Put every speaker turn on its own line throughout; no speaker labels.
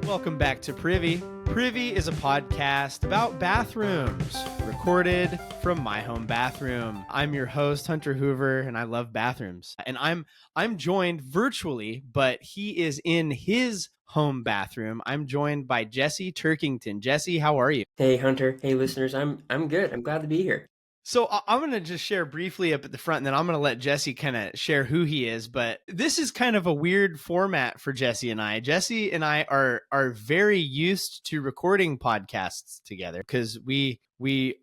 Welcome back to Privy. Privy is a podcast about bathrooms, recorded from my home bathroom. I'm your host, Hunter Hoover, and I love bathrooms. And I'm joined virtually, but he is in his home bathroom. I'm joined by Jesse Turkington. Jesse, how are you?
Hey Hunter, hey listeners, I'm good. I'm glad to be here.
So I'm going to just share briefly up at the front, and then I'm going to let Jesse kind of share who he is. But this is kind of a weird format for Jesse and I. Jesse and I are very used to recording podcasts together because we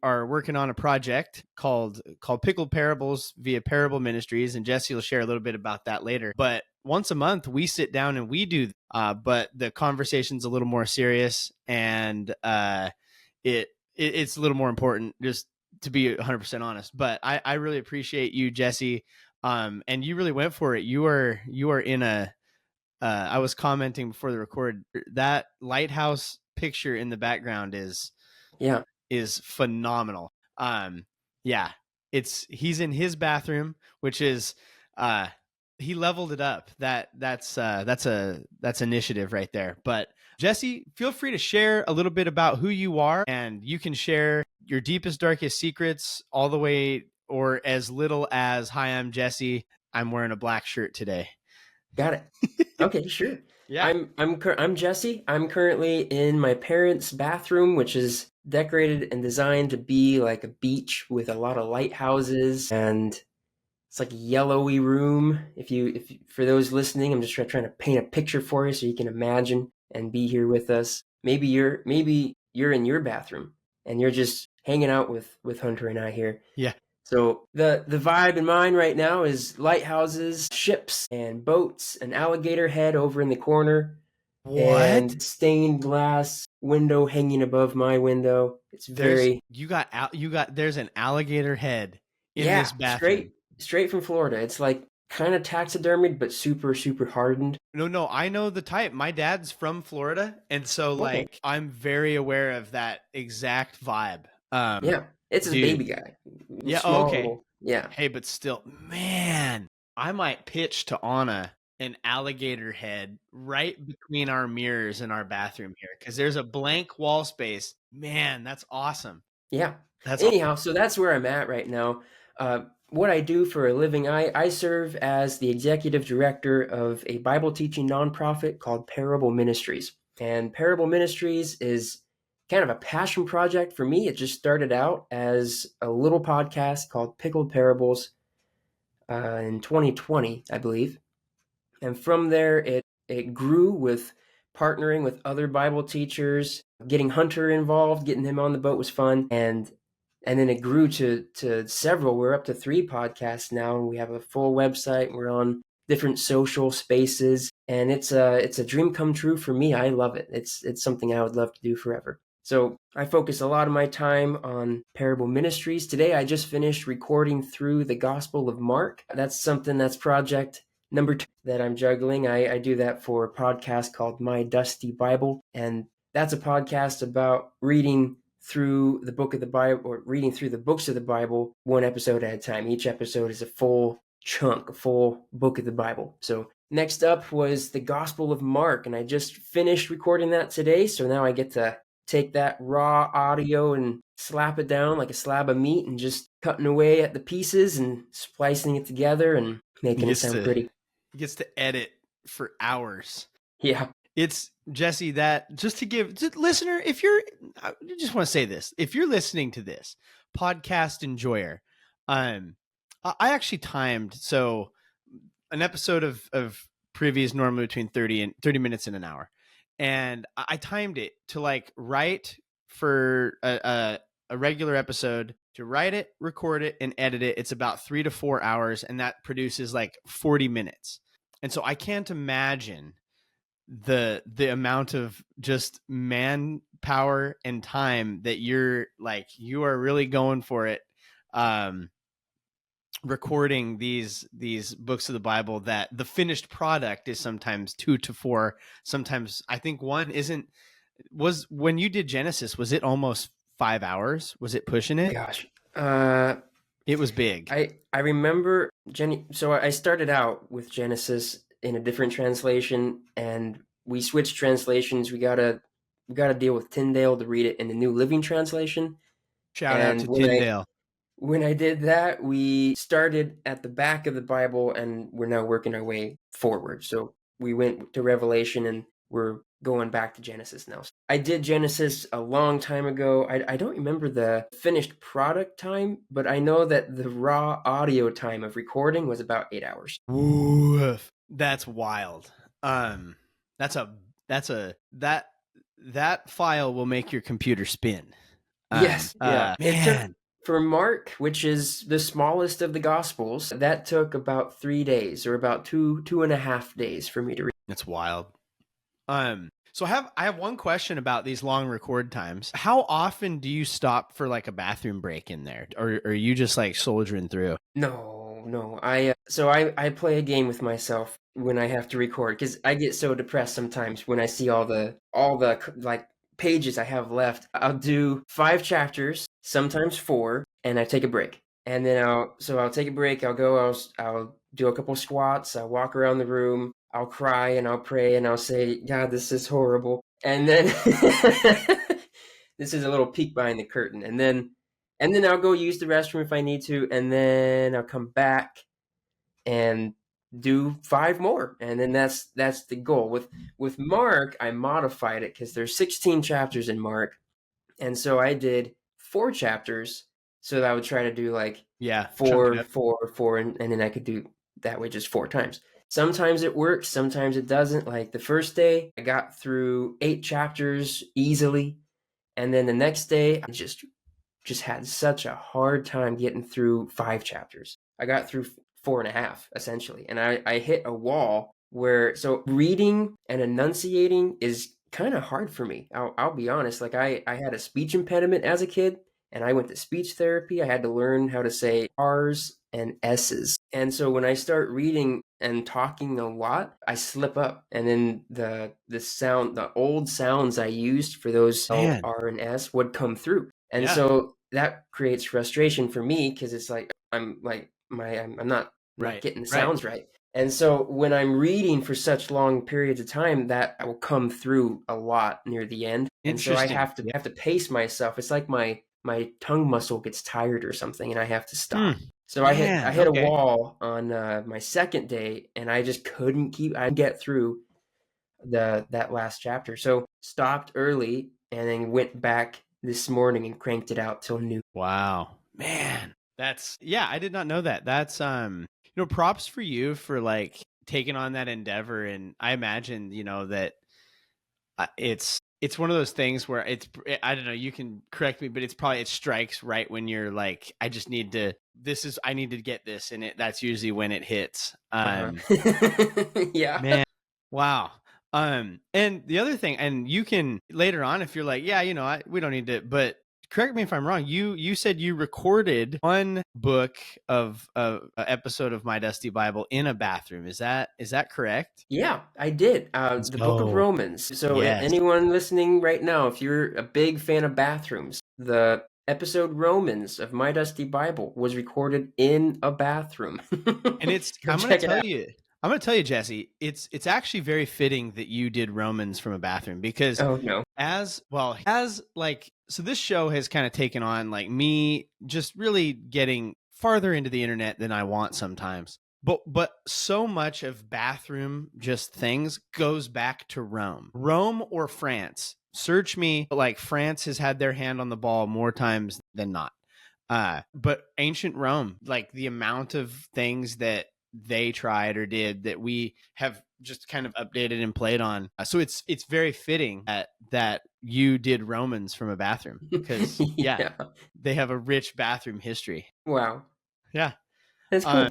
are working on a project called Pickled Parables via Parable Ministries, and Jesse will share a little bit about that later. But once a month, we sit down and we do, but the conversation's a little more serious, and it's a little more important, just to be 100% honest. But I really appreciate you, Jesse. And you really went for it. You are in a, I was commenting before the record, that lighthouse picture in the background is phenomenal. He's in his bathroom, which is, he leveled it up. That's initiative right there. But Jesse, feel free to share a little bit about who you are, and you can share your deepest, darkest secrets all the way, or as little as, hi, I'm Jesse. I'm wearing a black shirt today.
Got it. Okay, sure.
Yeah.
I'm Jesse. I'm currently in my parents' bathroom, which is decorated and designed to be like a beach with a lot of lighthouses, and it's like a yellowy room. If for those listening, I'm just trying to paint a picture for you so you can imagine and be here with us. Maybe you're in your bathroom and you're just hanging out with Hunter and I here.
Yeah.
So the vibe in mine right now is lighthouses, ships, and boats, an alligator head over in the corner, and stained glass window hanging above my window. It's
there's an alligator head in this bathroom.
Straight from Florida. It's like kind of taxidermied, but super, super hardened.
No, I know the type. My dad's from Florida, and so like I'm very aware of that exact vibe.
Yeah, it's his baby guy.
Yeah, okay.
Yeah.
Hey, but still, man, I might pitch to Anna an alligator head right between our mirrors in our bathroom here, because there's a blank wall space. Man, that's awesome.
Yeah. Anyhow, so that's where I'm at right now. What I do for a living, I serve as the executive director of a Bible teaching nonprofit called Parable Ministries. And Parable Ministries is kind of a passion project for me. It just started out as a little podcast called Pickled Parables in 2020, I believe. And from there, it grew with partnering with other Bible teachers, getting Hunter involved, getting him on the boat was fun. And then it grew to several. We're up to 3 podcasts now, and we have a full website. We're on different social spaces, and it's a dream come true for me. I love it. It's something I would love to do forever. So I focus a lot of my time on Parable Ministries. Today, I just finished recording through the Gospel of Mark. That's project number 2 that I'm juggling. I do that for a podcast called My Dusty Bible, and that's a podcast about reading through the book of the Bible, or reading through the books of the Bible one episode at a time. Each episode is a full chunk, a full book of the Bible. So next up was the Gospel of Mark, and I just finished recording that today. So now I get to take that raw audio and slap it down like a slab of meat and just cutting away at the pieces and splicing it together and making it sound pretty.
He gets to edit for hours.
Yeah.
It's Jesse, that just to give listener, I just want to say this, if you're listening to this podcast enjoyer, I actually timed, so an episode of Privy is normally between 30 minutes and an hour. And I timed it to like write for a regular episode, to write it, record it, and edit it. It's about 3 to 4 hours, and that produces like 40 minutes. And so I can't imagine the amount of just manpower and time that you are really going for it, recording these books of the Bible, that the finished product is sometimes 2 to 4. Sometimes I think one was when you did Genesis, was it almost 5 hours? Was it pushing it?
Gosh.
It was big.
I remember so I started out with Genesis in a different translation, and we switched translations. We gotta deal with Tyndale to read it in the New Living Translation.
Shout out
And
to Tyndale.
when I did that, we started at the back of the Bible and we're now working our way forward. So we went to Revelation and we're going back to Genesis now. I did Genesis a long time ago. I don't remember the finished product time, but I know that the raw audio time of recording was about 8 hours.
Woof. That's wild. That's a that file will make your computer spin.
Yes, yeah. It took,
Man,
for Mark, which is the smallest of the Gospels, that took about 3 days, or about 2.5 days for me to read.
that's wild. So I have one question about these long record times. How often do you stop for like a bathroom break in there, or are you just like soldiering through?
No. I play a game with myself when I have to record because I get so depressed sometimes when I see all the like pages I have left. I'll do 5 chapters, sometimes 4, and I take a break. And then I'll take a break. I'll do a couple squats. I'll walk around the room. I'll cry and I'll pray and I'll say, God, this is horrible. And then this is a little peek behind the curtain. And then I'll go use the restroom if I need to, and then I'll come back and do 5 more. And then that's the goal. With Mark, I modified it because there's 16 chapters in Mark. And so I did 4 chapters so that I would try to do like
Yeah, chunk it
4,
up.
4, 4, and then I could do that way just 4 times. Sometimes it works, sometimes it doesn't. Like the first day, I got through 8 chapters easily. And then the next day, I just had such a hard time getting through 5 chapters. I got through 4.5 essentially, and I hit a wall where, so reading and enunciating is kind of hard for me. I'll be honest. Like I had a speech impediment as a kid, and I went to speech therapy. I had to learn how to say R's and S's, and so when I start reading and talking a lot, I slip up, and then the old sounds I used for those L,
Man,
R, and S would come through. And
yeah,
so that creates frustration for me because it's like I'm not
right,
getting the
right.
sounds right. And so when I'm reading for such long periods of time, that will come through a lot near the end. And so I
Interesting.
have to pace myself. It's like my tongue muscle gets tired or something, and I have to stop. So I
Man,
hit a
okay.
wall on my second day, and I just couldn't get through that last chapter. So stopped early and then went back this morning and cranked it out till noon.
Wow, man, yeah, I did not know that. That's props for you for like taking on that endeavor, and I imagine that it's one of those things where I don't know, you can correct me, but it strikes right when you're like, I need to get this, and that's usually when it hits.
Yeah.
Man, wow. And the other thing, and you can later on, if you're like, yeah, we don't need to, but correct me if I'm wrong. You said you recorded one book of a episode of My Dusty Bible in a bathroom. Is that correct?
Yeah, I did.
Let's
The Book of
go.
Romans. So
Yes.
anyone listening right now, if you're a big fan of bathrooms, the episode Romans of My Dusty Bible was recorded in a bathroom.
And
Go check it out.
I'm going to tell you, Jesse, it's actually very fitting that you did Romans from a bathroom because
Oh no.
so this show has kind of taken on like me just really getting farther into the internet than I want sometimes. But so much of bathroom just things goes back to Rome or France. Search me, like France has had their hand on the ball more times than not. But ancient Rome, like the amount of things that they tried or did that we have just kind of updated and played on. So it's very fitting that you did Romans from a bathroom because
Yeah.
they have a rich bathroom history.
Wow.
Yeah.
That's cool.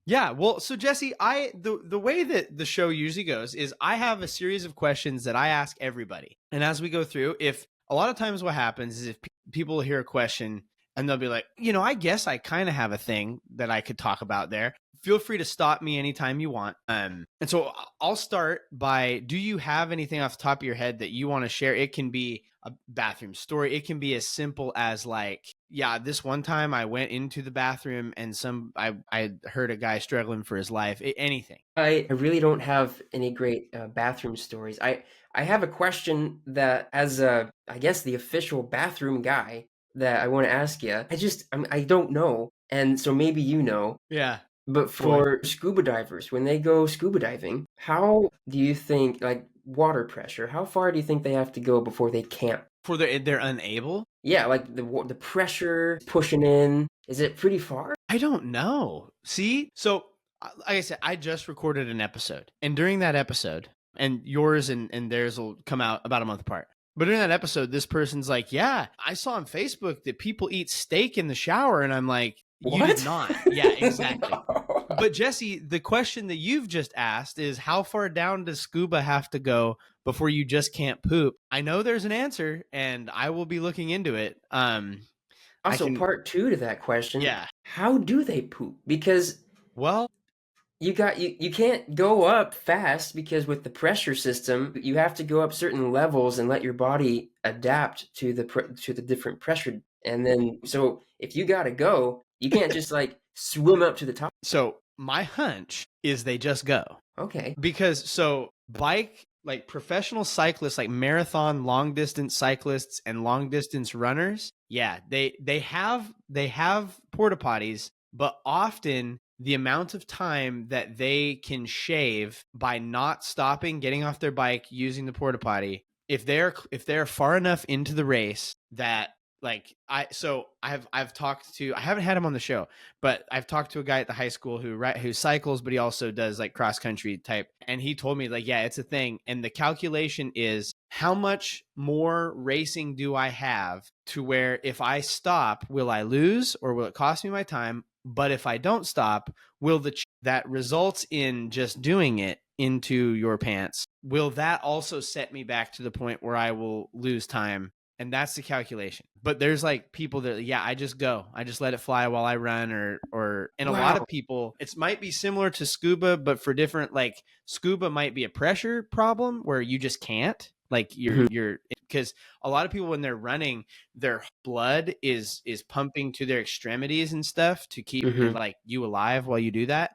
Yeah, well, so Jesse, the way that the show usually goes is I have a series of questions that I ask everybody. And as we go through, if a lot of times what happens is if people hear a question and they'll be like, I guess I kind of have a thing that I could talk about there. Feel free to stop me anytime you want. And so I'll start by, do you have anything off the top of your head that you want to share? It can be a bathroom story. It can be as simple as like yeah, this one time I went into the bathroom and I heard a guy struggling for his life. Anything.
I really don't have any great bathroom stories. I have a question that, as I guess the official bathroom guy, that I want to ask you. I don't know, and so maybe you know.
Yeah,
But
boy.
for scuba divers, when they go scuba diving, how do you think, like water pressure, how far do you think they have to go before they can't?
For they're unable.
Yeah, like the pressure pushing in, is it pretty far?
I don't know. See, so like I said, I just recorded an episode, and during that episode, and yours and theirs will come out about a month apart. But during that episode, this person's like, "Yeah, I saw on Facebook that people eat steak in the shower," and I'm like, "You
What?
did not." Yeah, exactly.
No.
But Jesse, the question that you've just asked is, how far down does scuba have to go before you just can't poop? I know there's an answer, and I will be looking into it. I
Also,
can,
part two to that question,
yeah.
how do they poop? Because
Well,
you can't go up fast, because with the pressure system, you have to go up certain levels and let your body adapt to to the different pressure. And then, so if you gotta go, you can't just like swim up to the top.
so my hunch is they just go
Okay.
because so bike like professional cyclists, like marathon long distance cyclists and long distance runners, yeah, they have porta potties, but often the amount of time that they can shave by not stopping, getting off their bike, using the porta potty, if they're far enough into the race that like I've talked to, I haven't had him on the show, but I've talked to a guy at the high school who cycles, but he also does like cross country type, and he told me like, yeah, it's a thing, and the calculation is how much more racing do I have to where if I stop, will I lose or will it cost me my time? But if I don't stop, will that results in just doing it into your pants, will that also set me back to the point where I will lose time? And that's the calculation. But there's like people that, yeah, I just go, I just let it fly while I run, and a lot
Wow.
of people, it might be similar to scuba, but for different, like scuba might be a pressure problem where you just can't, like
Mhm.
because a lot of people when they're running, their blood is pumping to their extremities and stuff to keep
Mhm.
like you alive while you do that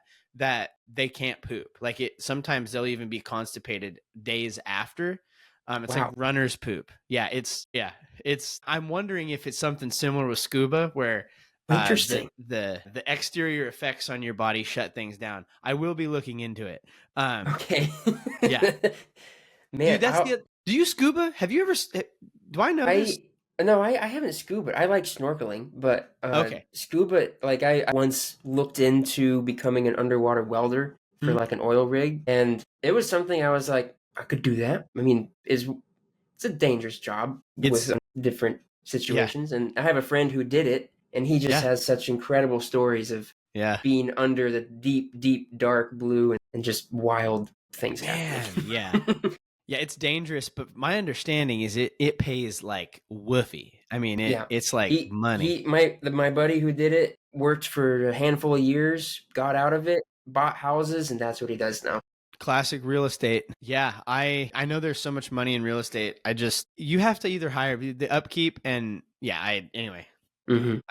they can't poop. Like sometimes they'll even be constipated days after. It's like
Wow.
runner's poop. It's. I'm wondering if it's something similar with scuba, where
Interesting.
the exterior effects on your body shut things down. I will be looking into it.
Okay.
Yeah, dude.
Man,
Do you scuba? Have you ever? Do I know this?
I no, I haven't scuba. I like snorkeling, but
Okay.
scuba, like I once looked into becoming an underwater welder for
Mhm.
like an oil rig, and it was something I was like, I could do that. I mean, it's a dangerous job with
It's
different
yeah,
situations, and I have a friend who did it, and he just
yeah,
has such incredible stories of
yeah.
being under the deep, deep, dark blue, and just wild things happening.
Man, yeah. Yeah, it's dangerous, but my understanding is it pays like woofy. I mean,
Yeah.
it's like money.
My buddy who did it worked for a handful of years, got out of it, bought houses, and that's what he does now.
Classic real estate. Yeah, I know there's so much money in real estate. You have to either hire the upkeep, and yeah, I anyway.
Mhm.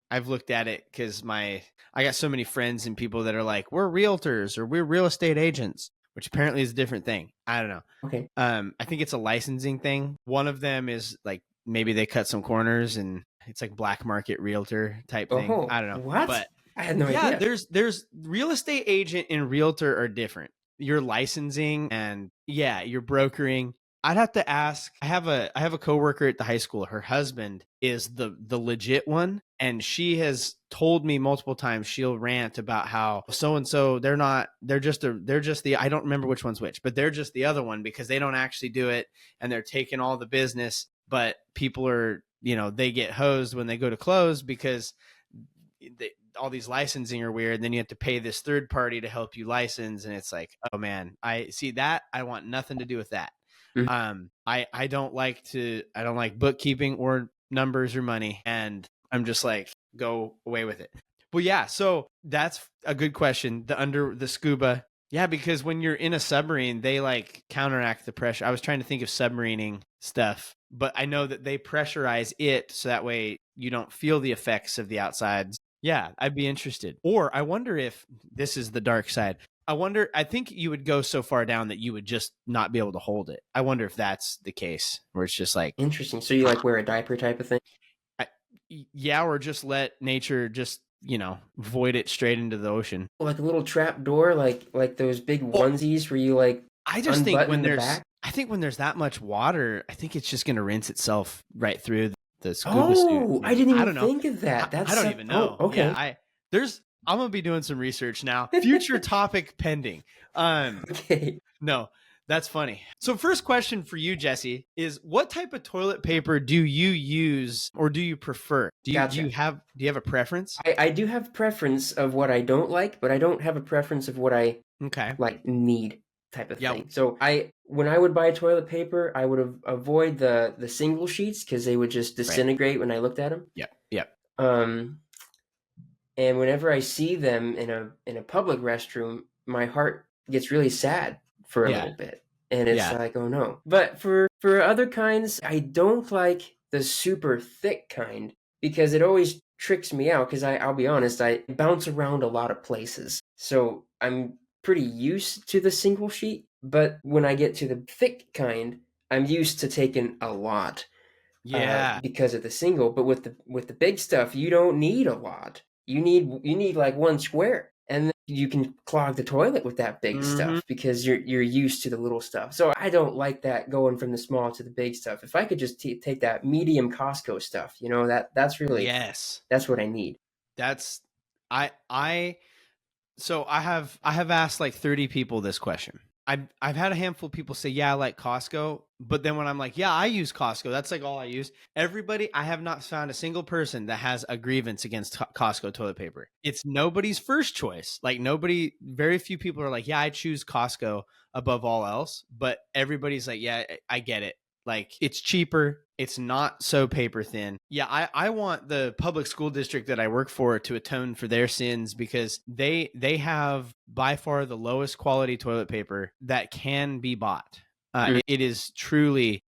I've looked at it because I got so many friends and people that are like, we're realtors or we're real estate agents, which apparently is a different thing. I don't know.
Okay.
I think it's a licensing thing. One of them is like maybe they cut some corners and it's like black market realtor type thing.
Oh,
I don't know.
what?
But
I had no
yeah,
idea.
there's real estate agent and realtor are different. You're licensing and yeah, you're brokering. I'd have to ask. I have a coworker at the high school. Her husband is the legit one, and she has told me multiple times she'll rant about how so and so they're just the I don't remember which one's which, but they're just the other one because they don't actually do it and they're taking all the business, but people are, they get hosed when they go to close because all these licensing are weird. And then you have to pay this third party to help you license. And it's like, oh man, I see that. I want nothing to do with that.
Mhm.
I don't like bookkeeping or numbers or money. And I'm just like, go away with it. Well, yeah. So that's a good question. The scuba. Yeah, because when you're in a submarine, they like counteract the pressure. I was trying to think of submarining stuff but I know that they pressurize it so that way you don't feel the effects of the outsides. Yeah, I'd be interested. Or I wonder if this is the dark side. I think you would go so far down that you would just not be able to hold it. I wonder if that's the case, where it's just like,
Interesting. So you like wear a diaper type of thing?
I, yeah, or just let nature just, void it straight into the ocean.
Like a little trap door, like those big
Well,
onesies where you like
I just think
unbutton the back.
I think when there's that much water, I think it's just going to rinse itself right through the scuba suit.
Oh, I
Maybe.
didn't
I
even
don't know.
think of that.
I don't even know.
okay.
Yeah, I'm gonna be doing some research now. Future topic pending.
Okay.
No, that's funny. So first question for you, Jesse, is what type of toilet paper do you use or do you prefer? Do
Gotcha.
you have a preference?
I do have preference of what I don't like, but I don't have a preference of what I like need type of thing. So when I would buy toilet paper, I would avoid the single sheets because they would just disintegrate when I looked at them.
Yep.
And whenever I see them in a public restroom, my heart gets really sad for a little bit. And it's like, oh no. But for other kinds, I don't like the super thick kind because it always tricks me out because I'll be honest, I bounce around a lot of places. So I'm pretty used to the single sheet, but when I get to the thick kind, I'm used to taking a lot. Because of the single. But with the big stuff, you don't need a lot. You need like one square, and then you can clog the toilet with that big stuff because you're used to the little stuff. So I don't like that going from the small to the big stuff. If I could just take that medium Costco stuff, that's really that's what I need.
That's so I have asked like 30 people this question. I've had a handful of people say, yeah, I like Costco. But then when I'm like, yeah, I use Costco, that's like all I use. I have not found a single person that has a grievance against Costco toilet paper. It's nobody's first choice. Like very few people are like, yeah, I choose Costco above all else. But everybody's like, yeah, I get it. Like it's cheaper. It's not so paper thin. Yeah, I want the public school district that I work for to atone for their sins because they have by far the lowest quality toilet paper that can be bought. It is truly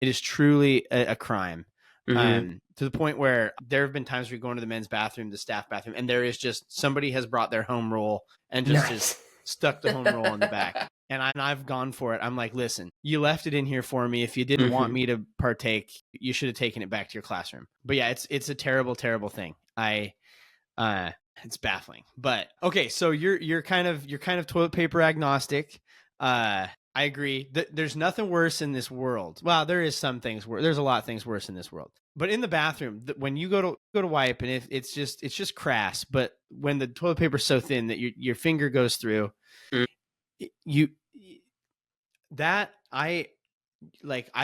a crime. To the point where there have been times we go into the men's bathroom, the staff bathroom, and there is just somebody has brought their home roll and just stuck the home roll in the back. And I've gone for it. I'm like, listen, you left it in here for me. If you didn't want me to partake, you should have taken it back to your classroom. But yeah, it's a terrible, terrible thing. It's baffling. But okay, so you're kind of toilet paper agnostic. I agree. There's nothing worse in this world. Well, there is some things there's a lot of things worse in this world. But in the bathroom, when you go to wipe, and if it's just crass. But when the toilet paper's so thin that your finger goes through, I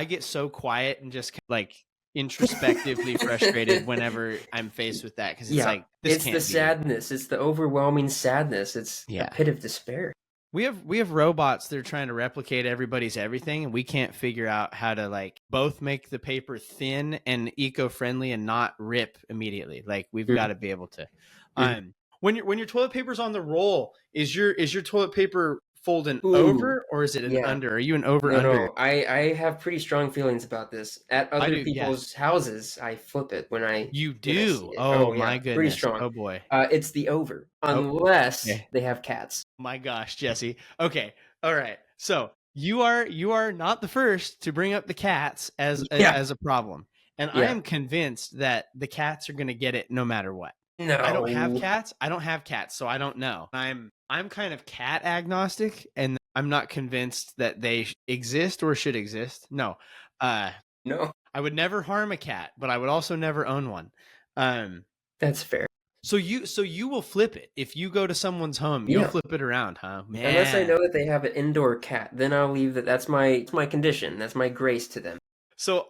get so quiet and just like introspectively frustrated whenever I'm faced with that because it's like
it's the sadness, it's the overwhelming sadness, it's a pit of despair.
We have robots that are trying to replicate everybody's everything, and we can't figure out how to like both make the paper thin and eco-friendly and not rip immediately. Like we've got to be able to. When your toilet paper's on the roll, is your toilet paper folding over or is it an under? Are you an over under?
No, I have pretty strong feelings about this. At other people's houses, I flip it when I
You do? Oh my goodness.
Pretty strong.
Oh boy.
It's the over. Unless they have cats.
My gosh, Jesse. Okay. All right. So you are not the first to bring up the cats as a problem. And I am convinced that the cats are gonna get it no matter what.
No.
I don't have cats, so I don't know. I'm kind of cat agnostic, and I'm not convinced that they exist or should exist. No.
No.
I would never harm a cat, but I would also never own one.
That's fair.
So you will flip it. If you go to someone's home, you'll flip it around, huh? Man.
Unless I know that they have an indoor cat, then I'll leave that. That's my condition. That's my grace to them.
So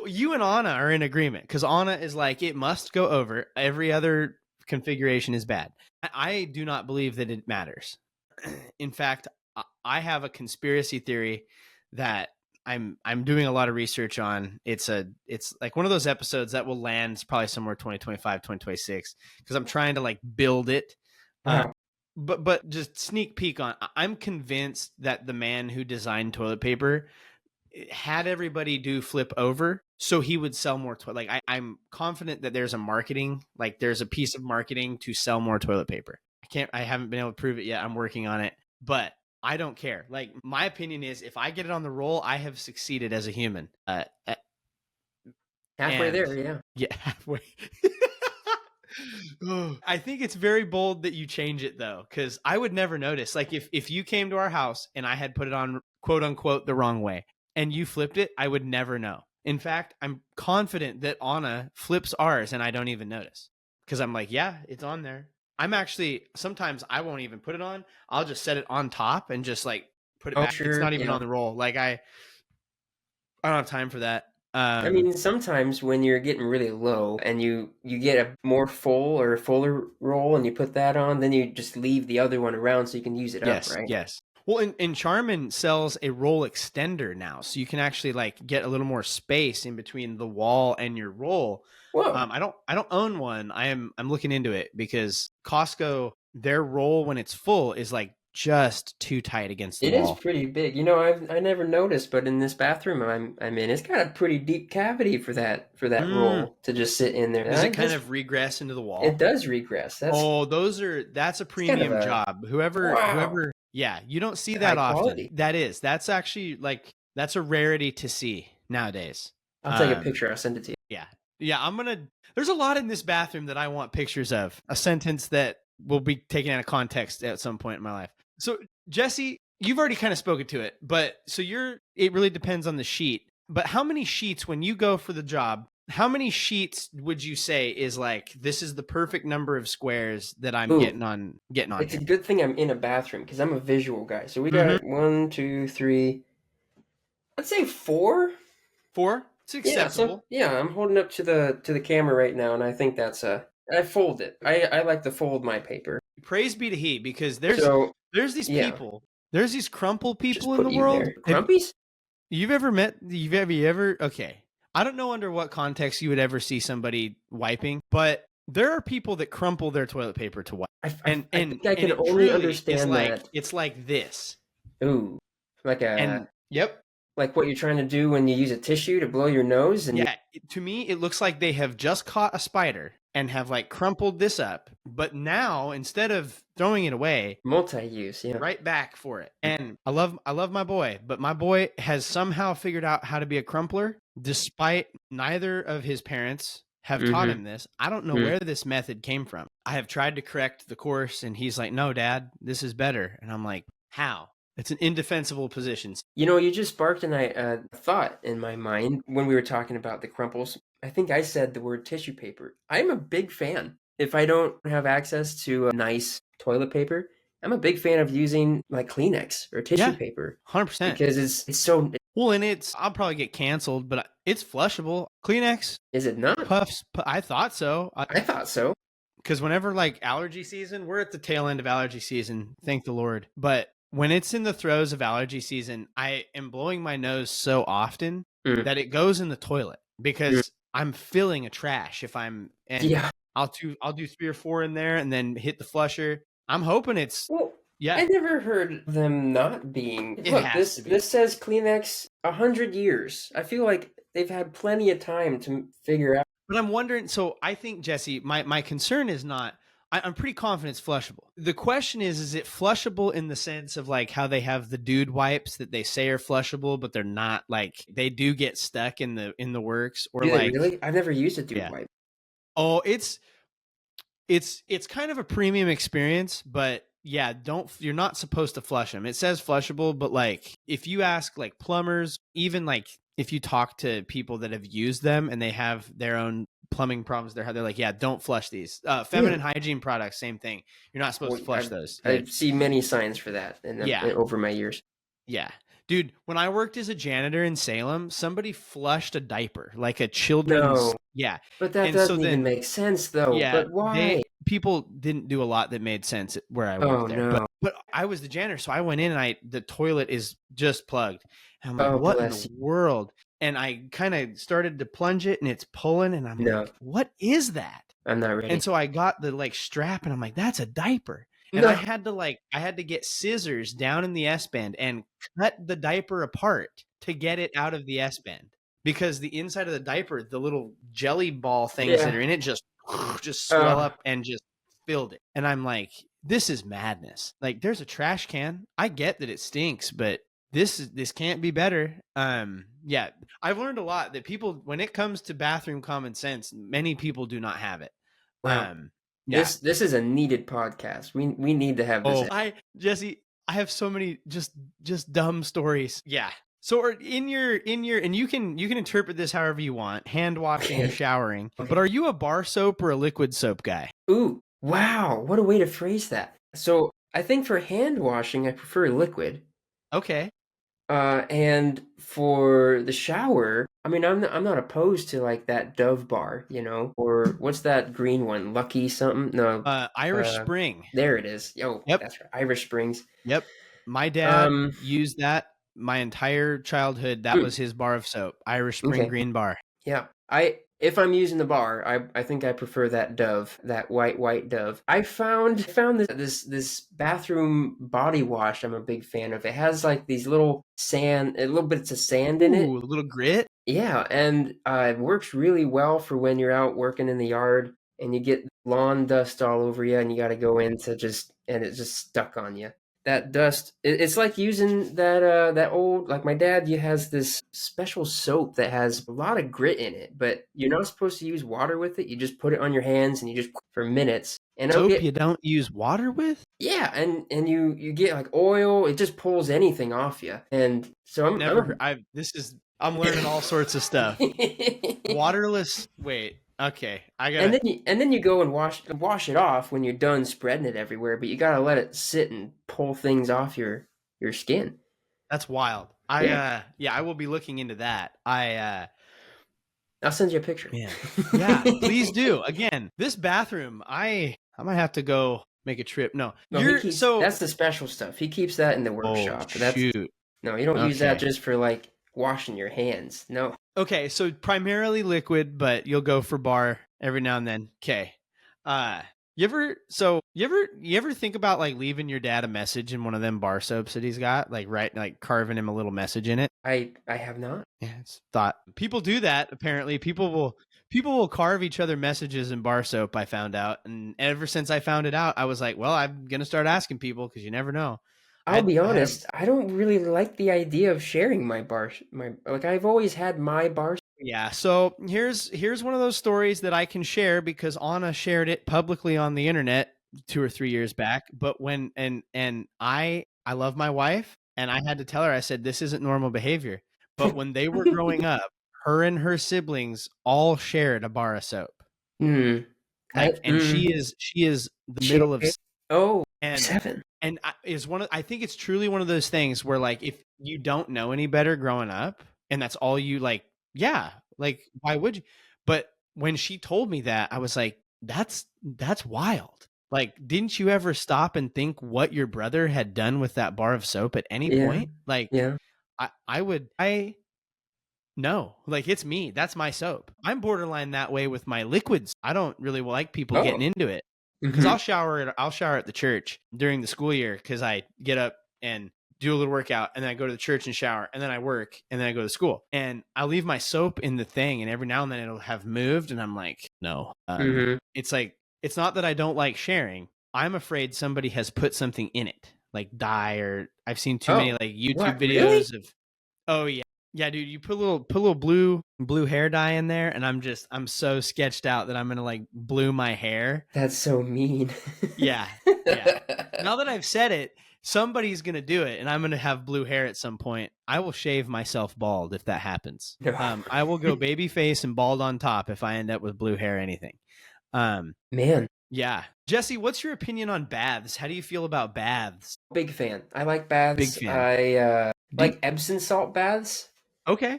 you and Anna are in agreement because Anna is like, it must go over. Every other configuration is bad. I do not believe that it matters. In fact, I have a conspiracy theory that I'm doing a lot of research on. It's like one of those episodes that will land probably somewhere 2025, 2026 because I'm trying to like build it. But just sneak peek on, I'm convinced that the man who designed toilet paper had everybody do flip over so he would sell more toilet. Like I'm confident that there's a piece of marketing to sell more toilet paper. I haven't been able to prove it yet. I'm working on it, but I don't care. Like, my opinion is, if I get it on the roll, I have succeeded as a human.
Halfway there, yeah.
Yeah, halfway. I think it's very bold that you change it, though, because I would never notice. Like, if you came to our house and I had put it on, quote unquote, the wrong way, and you flipped it, I would never know. In fact, I'm confident that Anna flips ours and I don't even notice, because I'm like, yeah, it's on there. Sometimes I won't even put it on. I'll just set it on top and just like put it back.
Sure,
it's not even on the roll. Like, I don't have time for that.
I mean, sometimes when you're getting really low and you get a more full or a fuller roll and you put that on, then you just leave the other one around so you can use it up, right?
Yes. Well, and Charmin sells a roll extender now, so you can actually like get a little more space in between the wall and your roll.
Whoa.
I don't own one. I'm looking into it because Costco, their roll when it's full is like just too tight against the wall.
It is pretty big. You know, I never noticed, but in this bathroom I'm in, it's got a pretty deep cavity for that roll to just sit in there.
Does it kind of regress into the wall?
It does regress.
That's a premium job. Whoever, yeah, you don't see that often. Quality. That's actually like, that's a rarity to see nowadays.
I'll take a picture. I'll send it to you.
Yeah. There's a lot in this bathroom that I want pictures of. A sentence that will be taken out of context at some point in my life. So, Jesse, you've already kind of spoken to it, but so it really depends on the sheet. But how many sheets, when you go for the job, how many sheets would you say is like, this is the perfect number of squares that I'm getting on?
It's a good thing I'm in a bathroom because I'm a visual guy. So we got 1, 2, 3, I'd say 4.
4? It's acceptable.
Yeah, I'm holding up to the camera right now, and I think that's I fold it. I like to fold my paper.
Praise be to He, because there's these people, there's these crumple people in the world.
Crumpies?
You've ever okay. I don't know under what context you would ever see somebody wiping, but there are people that crumple their toilet paper to wipe.
I think I can only understand that.
It's like this.
Ooh.
Yep.
Like what you're trying to do when you use a tissue to blow your nose?
To me, it looks like they have just caught a spider and have like crumpled this up, but now instead of throwing it away,
multi-use,
right back for it. And I love my boy, but my boy has somehow figured out how to be a crumpler, despite neither of his parents have taught him this. I don't know where this method came from. I have tried to correct the course, and he's like, "No, Dad, this is better." And I'm like, "How?" It's an indefensible position.
You know, you just sparked a thought in my mind when we were talking about the crumples. I think I said the word tissue paper. I'm a big fan. If I don't have access to a nice toilet paper, I'm a big fan of using like Kleenex or tissue paper.
100%.
Because it's so...
Well, and I'll probably get canceled, but it's flushable. Kleenex.
Is it not?
Puffs. I thought so.
I thought so.
Because whenever like allergy season, we're at the tail end of allergy season, thank the Lord. But when it's in the throes of allergy season, I am blowing my nose so often that it goes in the toilet because I'm filling a trash I'll do 3 or 4 in there and then hit the flusher. I'm hoping it's
I never heard them not being. This says Kleenex 100 years. I feel like they've had plenty of time to figure out.
But I'm wondering, so I think, Jesse, my concern is not, I'm pretty confident it's flushable. The question is it flushable in the sense of like how they have the dude wipes that they say are flushable, but they're not, like they do get stuck in the works, or like
really? I've never used a dude wipe.
Oh, it's kind of a premium experience, but yeah, you're not supposed to flush them. It says flushable, but like if you ask like plumbers, even like if you talk to people that have used them and they have their own plumbing problems, they're like, yeah, don't flush these. Feminine hygiene products, same thing. You're not supposed to flush those.
I see many signs for that over my years.
Yeah. Dude, when I worked as a janitor in Salem, somebody flushed a diaper, like a children's.
No.
Yeah.
But that doesn't even make sense, though. Yeah. But why?
People didn't do a lot that made sense where I worked there.
No.
But I was the janitor, so I went in and the toilet is just plugged. And I'm like, what in the world? And I kind of started to plunge it and it's pulling and I'm like, what is that?
I'm not ready.
And so I got the like strap and I'm like, that's a diaper. And I had to get scissors down in the S-band and cut the diaper apart to get it out of the S bend because the inside of the diaper, the little jelly ball things that
Yeah.
are in it just swell up and just filled it. And I'm like, this is madness. Like, there's a trash can. I get that it stinks, but this can't be better. Yeah, I've learned a lot that people, when it comes to bathroom common sense, many people do not have it.
Wow.
Yeah.
This is a needed podcast. We need to have this.
Jesse, I have so many just dumb stories. Yeah. So in your and you can interpret this however you want, hand washing or showering.
Okay.
But are you a bar soap or a liquid soap guy?
Ooh, wow, what a way to phrase that. So I think for hand washing, I prefer liquid.
Okay.
And for the shower, I mean, I'm not opposed to like that Dove bar, you know, or what's that green one? Lucky something? No,
Irish Spring.
there it is. Oh,
Yep.
that's right. Irish Springs.
Yep. My dad used that my entire childhood. That was his bar of soap. Irish Spring green bar.
Yeah. If I'm using the bar, I think I prefer that Dove, that white Dove. I found this bathroom body wash I'm a big fan of. It has like these little bits of sand in it.
Ooh, a little grit.
Yeah, and it works really well for when you're out working in the yard and you get lawn dust all over you and you got to go in and it's just stuck on you. That dust, it's like using that old, like my dad has this special soap that has a lot of grit in it, but you're not supposed to use water with it. You just put it on your hands and you just for minutes. And
soap you don't use water with?
Yeah, and you get like oil. It just pulls anything off you. And so
I'm learning all sorts of stuff. Waterless. Wait. Okay, I got.
And then you go and wash it off when you're done spreading it everywhere. But you gotta let it sit and pull things off your skin.
That's wild. I will be looking into that.
I'll send you a picture.
Yeah, please do. Again, this bathroom, I might have to go make a trip. No,
that's the special stuff. He keeps that in the workshop.
Shoot.
No, you don't use that just for like washing your hands. No.
Okay, so primarily liquid, but you'll go for bar every now and then. Okay. You ever think about like leaving your dad a message in one of them bar soaps that he's got, like carving him a little message in it?
I have not.
Yeah, it's thought people do that. Apparently, people will carve each other messages in bar soap. I found out, and ever since I found it out, I was like, well, I'm gonna start asking people because you never know.
I'll be honest, I don't really like the idea of sharing my I've always had my bar.
Yeah, so here's one of those stories that I can share because Anna shared it publicly on the internet 2 or 3 years back. But when I love my wife, and I had to tell her, I said, this isn't normal behavior. But when they were growing up, her and her siblings all shared a bar of soap.
And
she is the middle of
7.
And I think it's truly one of those things where like if you don't know any better growing up and that's all you like, yeah, like why would you? But when she told me that, I was like, that's wild. Like, didn't you ever stop and think what your brother had done with that bar of soap at any point? Like, no, like it's me. That's my soap. I'm borderline that way with my liquids. I don't really like people getting into it. Because I'll shower at the church during the school year because I get up and do a little workout and then I go to the church and shower and then I work and then I go to school and I leave my soap in the thing and every now and then it'll have moved and I'm like, no. It's like, it's not that I don't like sharing. I'm afraid somebody has put something in it like dye or I've seen too many like YouTube videos of, oh yeah. Yeah, dude, you put a little blue hair dye in there, and I'm so sketched out that I'm gonna like blue my hair.
That's so mean.
Yeah. Now that I've said it, somebody's gonna do it, and I'm gonna have blue hair at some point. I will shave myself bald if that happens. I will go baby face and bald on top if I end up with blue hair. Anything.
Man.
Yeah, Jesse, what's your opinion on baths? How do you feel about baths?
Big fan. I like baths.
Big fan.
I like Epsom salt baths.
Okay.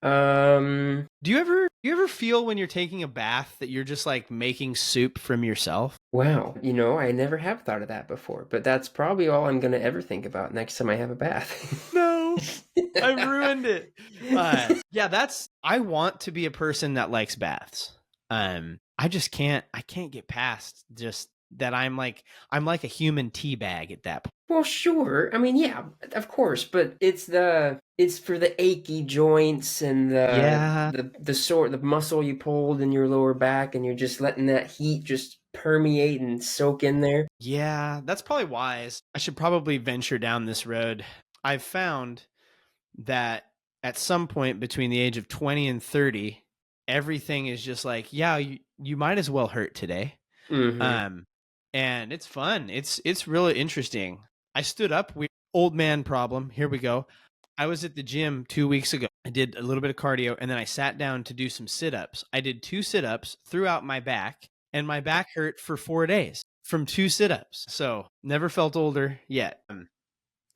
Do you ever feel when you're taking a bath that you're just like making soup from yourself?
Wow, I never have thought of that before, but that's probably all I'm going to ever think about next time I have a bath.
No, I've ruined it. I want to be a person that likes baths. I can't get past just that I'm like a human tea bag at that point.
Well, sure. I mean, yeah, of course, but it's for the achy joints and
Yeah.
the muscle you pulled in your lower back, and you're just letting that heat just permeate and soak in there.
Yeah, that's probably wise. I should probably venture down this road. I've found that at some point between the age of 20 and 30, everything is just like, yeah, you might as well hurt today.
Mm-hmm.
Um, and it's fun. It's really interesting. I stood up. Old man problem. Here we go. I was at the gym 2 weeks ago. I did a little bit of cardio, and then I sat down to do some sit-ups. I did 2 sit-ups, threw out my back, and my back hurt for 4 days from 2 sit-ups. So never felt older yet.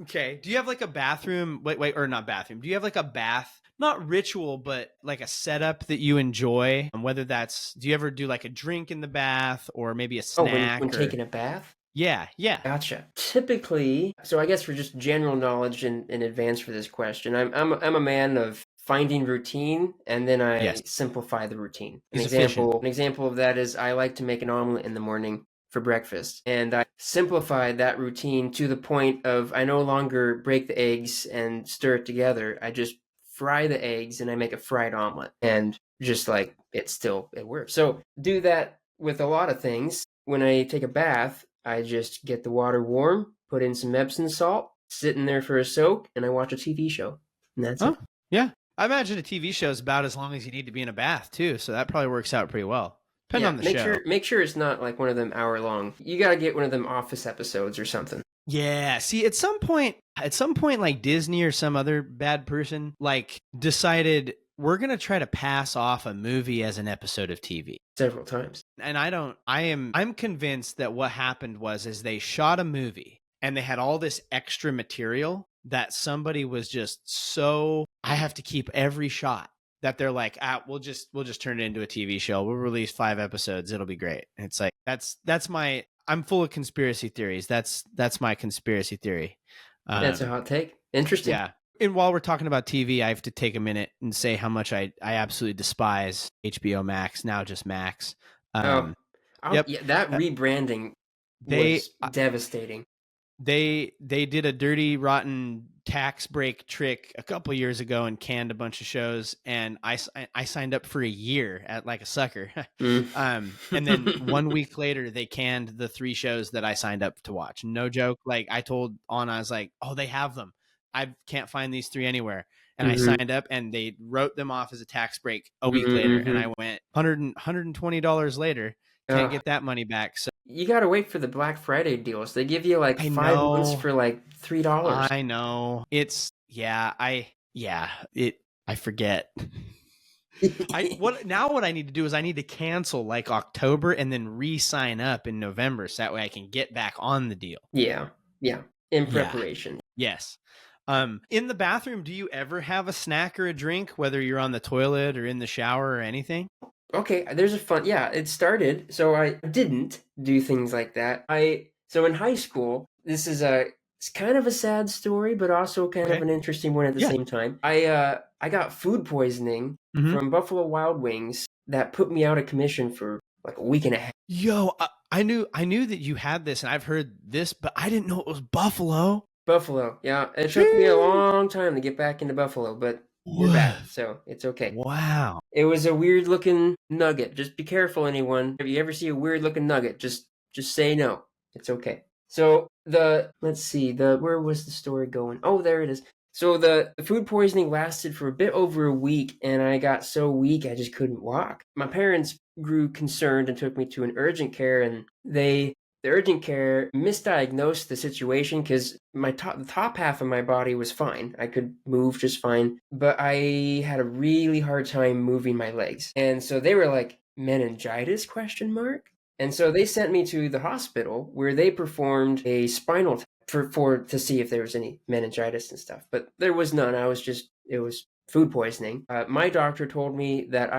Okay. Do you have like a bathroom? Wait, or not bathroom. Do you have like a bath, not ritual, but like a setup that you enjoy? Whether that's, do you ever do like a drink in the bath or maybe a
Oh,
snack
when
or,
taking a bath?
yeah.
Gotcha. Typically, so I guess for just general knowledge in advance for this question, I'm a man of finding routine, and then I
Yes.
simplify the routine.
He's efficient.
An example of that is I like to make an omelet in the morning for breakfast, and I simplified that routine to the point of I no longer break the eggs and stir it together. I just fry the eggs and I make a fried omelet, and just like it works. So do that with a lot of things. When I take a bath, I just get the water warm, put in some Epsom salt, sit in there for a soak, and I watch a TV show. And that's it.
Yeah. I imagine a TV show is about as long as you need to be in a bath too, so that probably works out pretty well. Depending on the show.
Make sure it's not like one of them hour long. You got to get one of them Office episodes or something.
Yeah. See, at some point, like Disney or some other bad person, like decided we're going to try to pass off a movie as an episode of TV.
Several times.
And I'm convinced that what happened is they shot a movie and they had all this extra material that somebody was just so, I have to keep every shot, that they're like, we'll just turn it into a TV show. We'll release 5 episodes. It'll be great. And it's like, I'm full of conspiracy theories. That's my conspiracy theory.
That's a hot take. Interesting.
Yeah. And while we're talking about TV, I have to take a minute and say how much I absolutely despise HBO Max, now just Max.
Yep. Yeah, that rebranding was
they
devastating.
They did a dirty, rotten tax break trick a couple years ago and canned a bunch of shows, and I signed up for a year at like a sucker. And then 1 week later, they canned the 3 shows that I signed up to watch. No joke. Like I told Anna, I was like, "Oh, they have them. I can't find these 3 anywhere." And I signed up, and they wrote them off as a tax break a week later, and I went $120 later. Can't get that money back. So
you got to wait for the Black Friday deals. They give you like 5 months for like $3.
I know. It's I forget. What I need to do is I need to cancel like October and then re-sign up in November, so that way I can get back on the deal.
Yeah. In preparation.
Yes. In the bathroom, do you ever have a snack or a drink, whether you're on the toilet or in the shower or anything?
Okay, there's a fun. Yeah, it started. So I didn't do things like that. So in high school, it's kind of a sad story, but also kind of an interesting one at the same time. I got food poisoning from Buffalo Wild Wings that put me out of commission for like a week and a half.
Yo, I knew that you had this, and I've heard this, but I didn't know it was Buffalo.
Buffalo, yeah. It took me a long time to get back into Buffalo, but we're back, so it's okay.
Wow.
It was a weird looking nugget. Just be careful, anyone. If you ever see a weird looking nugget, just say no. It's okay. So let's see, where was the story going? Oh, there it is. So the food poisoning lasted for a bit over a week, and I got so weak I just couldn't walk. My parents grew concerned and took me to an urgent care, and the urgent care misdiagnosed the situation because the top half of my body was fine. I could move just fine, but I had a really hard time moving my legs. And so they were like, meningitis, question mark? And so they sent me to the hospital where they performed a spinal test to see if there was any meningitis and stuff. But there was none. It was food poisoning. My doctor told me that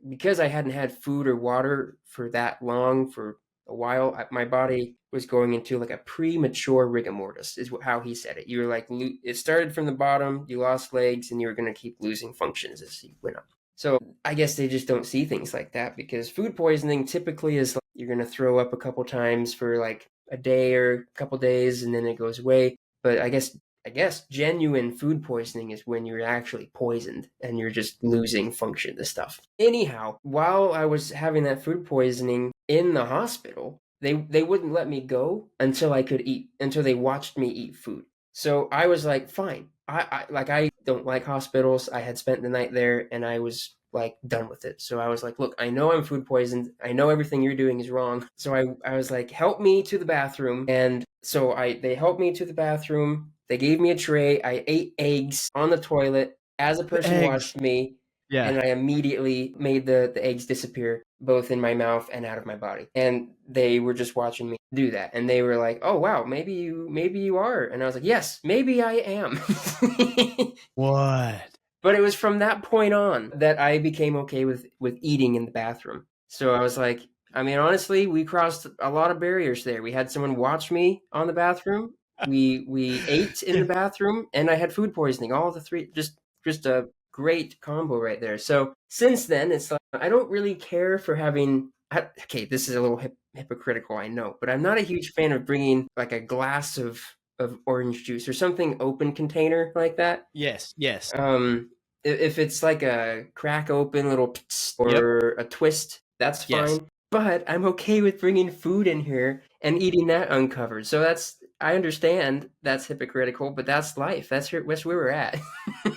because I hadn't had food or water for that long, for a while, my body was going into like a premature rigor mortis, is how he said it. You were like, it started from the bottom, you lost legs, and you were going to keep losing functions as you went up. So I guess they just don't see things like that, because food poisoning typically is you're going to throw up a couple times for like a day or a couple days, and then it goes away. But I guess genuine food poisoning is when you're actually poisoned and you're just losing function to stuff. Anyhow, while I was having that food poisoning in the hospital, they wouldn't let me go until I could eat, until they watched me eat food. So I was like, fine. I don't like hospitals. I had spent the night there and I was like done with it. So I was like, look, I know I'm food poisoned. I know everything you're doing is wrong. So I was like, help me to the bathroom. And so they helped me to the bathroom. They gave me a tray. I ate eggs on the toilet as a person
Eggs.
watched me.
Yeah.
And I immediately made the eggs disappear, both in my mouth and out of my body. And they were just watching me do that. And they were like, oh, wow, maybe you are. And I was like, yes, maybe I am.
What?
But it was from that point on that I became okay with eating in the bathroom. So I was like, I mean, honestly, we crossed a lot of barriers there. We had someone watch me on the bathroom. We ate in the bathroom, and I had food poisoning. All the three, just a great combo right there. So since then, it's like I don't really care for having. Okay, this is a little hypocritical, I know, but I'm not a huge fan of bringing like a glass of orange juice or something open container like that.
Yes.
If it's like a crack open little or a twist, that's
Yes.
fine. But I'm okay with bringing food in here and eating that uncovered. So I understand that's hypocritical, but that's life. That's where we're at.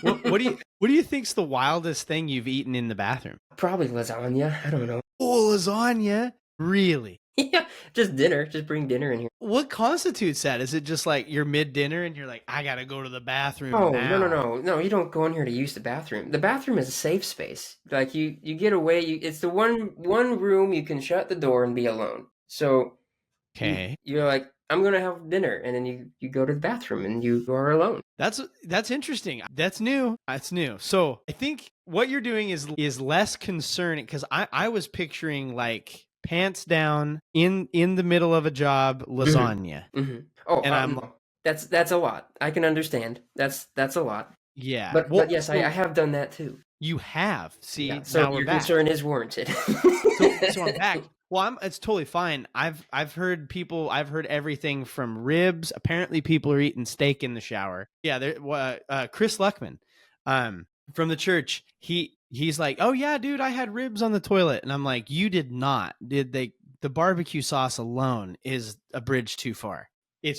What do you think's the wildest thing you've eaten in the bathroom?
Probably lasagna. I don't know.
Oh, lasagna? Really?
Yeah, just dinner. Just bring dinner in here.
What constitutes that? Is it just like you're mid-dinner and you're like, I gotta go to the bathroom
Oh,
now?
no! You don't go in here to use the bathroom. The bathroom is a safe space. Like you get away. It's the one room you can shut the door and be alone. So
Okay.
you're like, I'm gonna have dinner, and then you go to the bathroom and you are alone.
That's interesting. That's new. That's new. So I think what you're doing is less concerning, because I was picturing like pants down in the middle of a job lasagna.
Mm-hmm. Oh,
and I'm
no. That's a lot. I can understand. That's a lot.
Yeah.
But yes, I have done that too.
You have. See,
Yeah, so
now we're
your
back.
concern is warranted.
so I'm back. Well, it's totally fine. I've heard everything from ribs. Apparently, people are eating steak in the shower. Yeah, Chris Luckman, from the church. He's like, oh yeah, dude, I had ribs on the toilet, and I'm like, you did not. Did they? The barbecue sauce alone is a bridge too far. It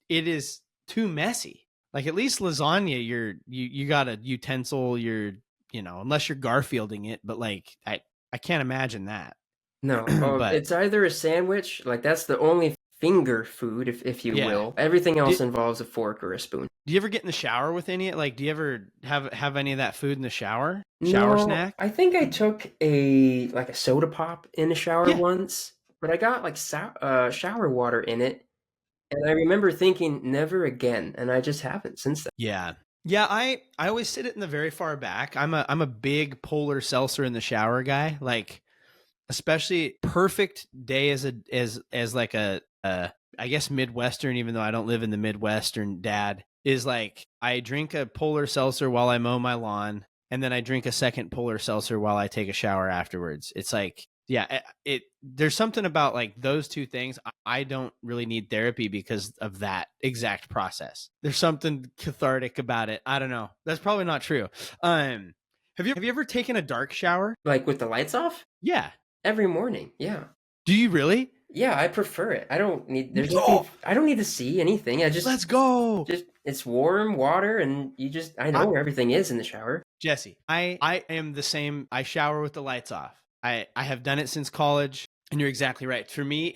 is too messy. Like at least lasagna, you got a utensil. Unless you're Garfielding it, but like I can't imagine that.
No,
But
it's either a sandwich, like that's the only finger food, if you will. Everything else involves a fork or a spoon.
Do you ever get in the shower with any? Like, do you ever have any of that food in the shower?
No,
Snack?
I think I took a soda pop in the shower once, but I got like shower water in it, and I remember thinking never again, and I just haven't since then.
Yeah. I always sit it in the very far back. I'm a big polar seltzer in the shower guy. Like, especially perfect day as like a I guess Midwestern, even though I don't live in the Midwestern, dad, is like I drink a polar seltzer while I mow my lawn, and then I drink a second polar seltzer while I take a shower afterwards. It's like, yeah, there's something about like those two things. I don't really need therapy because of that exact process. There's something cathartic about it. I don't know. That's probably not true. Have you ever taken a dark shower?
Like with the lights off?
Yeah.
Every morning, yeah.
Do you really?
Yeah, I prefer it. I don't need I don't need to see anything.
Let's go.
It's warm water, and I know where everything is in the shower.
Jesse, I am the same. I shower with the lights off. I have done it since college, and you're exactly right. For me,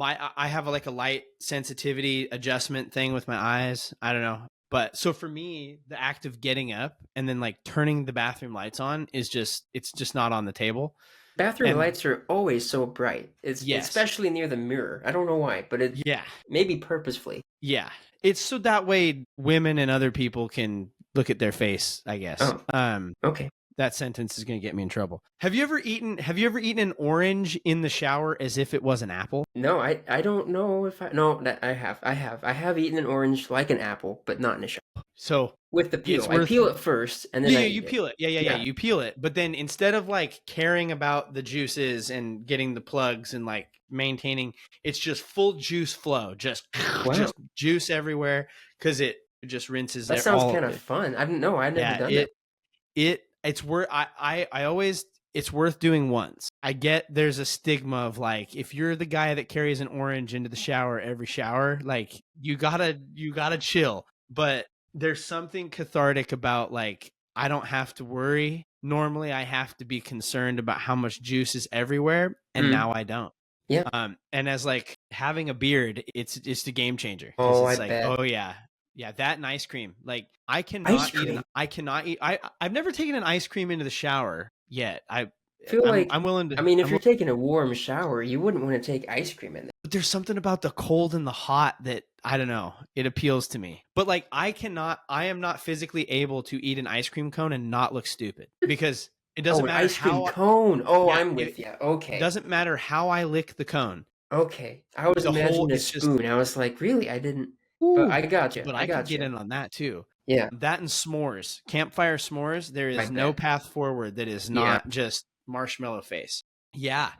I have like a light sensitivity adjustment thing with my eyes. I don't know. But so for me, the act of getting up and then like turning the bathroom lights on it's just not on the table.
Bathroom lights are always so bright. Especially near the mirror. I don't know why, but maybe purposefully.
Yeah. It's so that way women and other people can look at their face, I guess.
Oh, okay.
That sentence is going to get me in trouble. Have you ever eaten an orange in the shower as if it was an apple?
No, I don't know if no, that I have eaten an orange like an apple, but not in a shower.
So
With the peel.
it's
I
worth
peel it first and then
Yeah,
I
you
eat it.
peel it. Yeah, you peel it. But then instead of like caring about the juices and getting the plugs and like maintaining, it's just full juice flow, just
Wow.
juice everywhere because it just rinses
That sounds
all.
kind of fun. I've never
Yeah,
done that.
it's worth. I always, it's worth doing once. I get there's a stigma of like, if you're the guy that carries an orange into the shower every shower, like you gotta chill. But there's something cathartic about like, I don't have to worry. Normally I have to be concerned about how much juice is everywhere, and now I don't.
Yeah.
And as like having a beard, it's a game changer because
Oh,
it's
I
like,
bet.
oh yeah, that and ice cream. Like
Ice cream.
I cannot eat. I've never taken an ice cream into the shower yet.
Feel like
I'm willing to.
I mean, if you're taking a warm shower, you wouldn't want to take ice cream in there.
But there's something about the cold and the hot that I don't know. It appeals to me. But like I am not physically able to eat an ice cream cone and not look stupid because it doesn't
Oh, an
matter
ice cream
how.
cone. Oh,
Yeah,
I'm with you.
it
Okay.
doesn't matter how I lick the cone.
Okay. I was
The whole
imagining a
it's just
spoon. I was like, really? I didn't. But
ooh.
I got you.
But
I
I could
got
get
you.
in on that too.
Yeah.
That and s'mores, campfire s'mores. There
I
is no
bet.
path forward that is
Yeah.
not just marshmallow face. Yeah.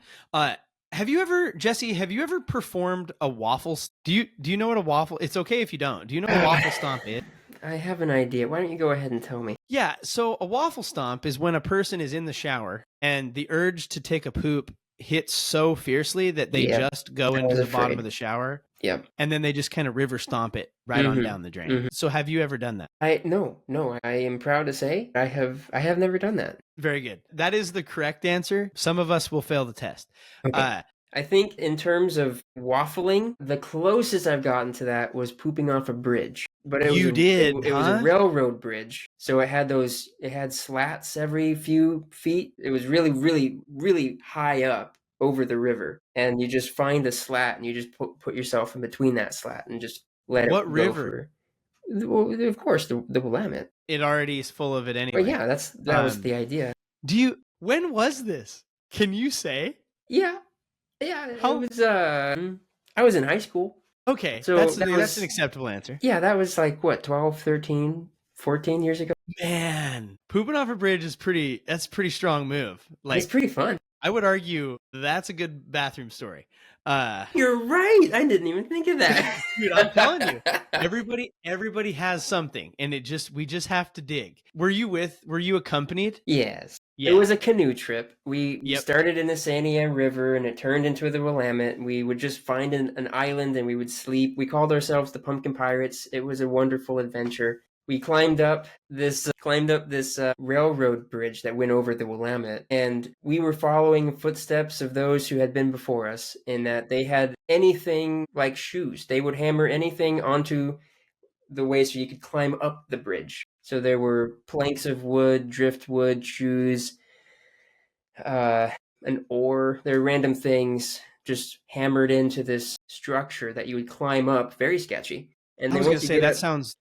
Have you ever, Jesse? Have you ever performed a waffle? Do you know what a waffle? It's okay if you don't. Do you know what a waffle stomp is?
I have an idea. Why don't you go ahead and tell me?
Yeah. So a waffle stomp is when a person is in the shower and the urge to take a poop hits so fiercely that they
Yep.
just go
I
into
was
the bottom
afraid.
of the shower.
Yep.
And then they just kind of river stomp it right on down the drain. So have you ever done that?
No. I am proud to say I have never done that.
Very good. That is the correct answer. Some of us will fail the test.
Okay. I think in terms of waffling, the closest I've gotten to that was pooping off a bridge. But it was it was a railroad bridge. So it had slats every few feet. It was really, really, really high up over the river. And you just find a slat and you just put yourself in between that slat and just let it go.
What river?
Well, of course, the Willamette.
It already is full of it anyway.
But yeah, that was the idea.
When was this? Can you say?
Yeah. It was I was in high school.
Okay, so that's an acceptable answer.
Yeah, that was like what, 12, 13, 14 years ago.
Man, pooping off a bridge is that's a pretty strong move. Like,
it's pretty fun.
I would argue that's a good bathroom story.
You're right. I didn't even think of that.
Dude, I'm telling you, everybody has something, and we just have to dig. Were you accompanied?
Yes.
Yeah.
It was a canoe trip. We started in the Santiam River and it turned into the Willamette. We would just find an island and we would sleep. We called ourselves the Pumpkin Pirates. It was a wonderful adventure. We climbed up this railroad bridge that went over the Willamette, and we were following footsteps of those who had been before us in that they had anything like shoes. They would hammer anything onto the way so you could climb up the bridge. So there were planks of wood, driftwood, shoes, an oar. There were random things just hammered into this structure that you would climb up. Very sketchy.
And I was going to say, that sounds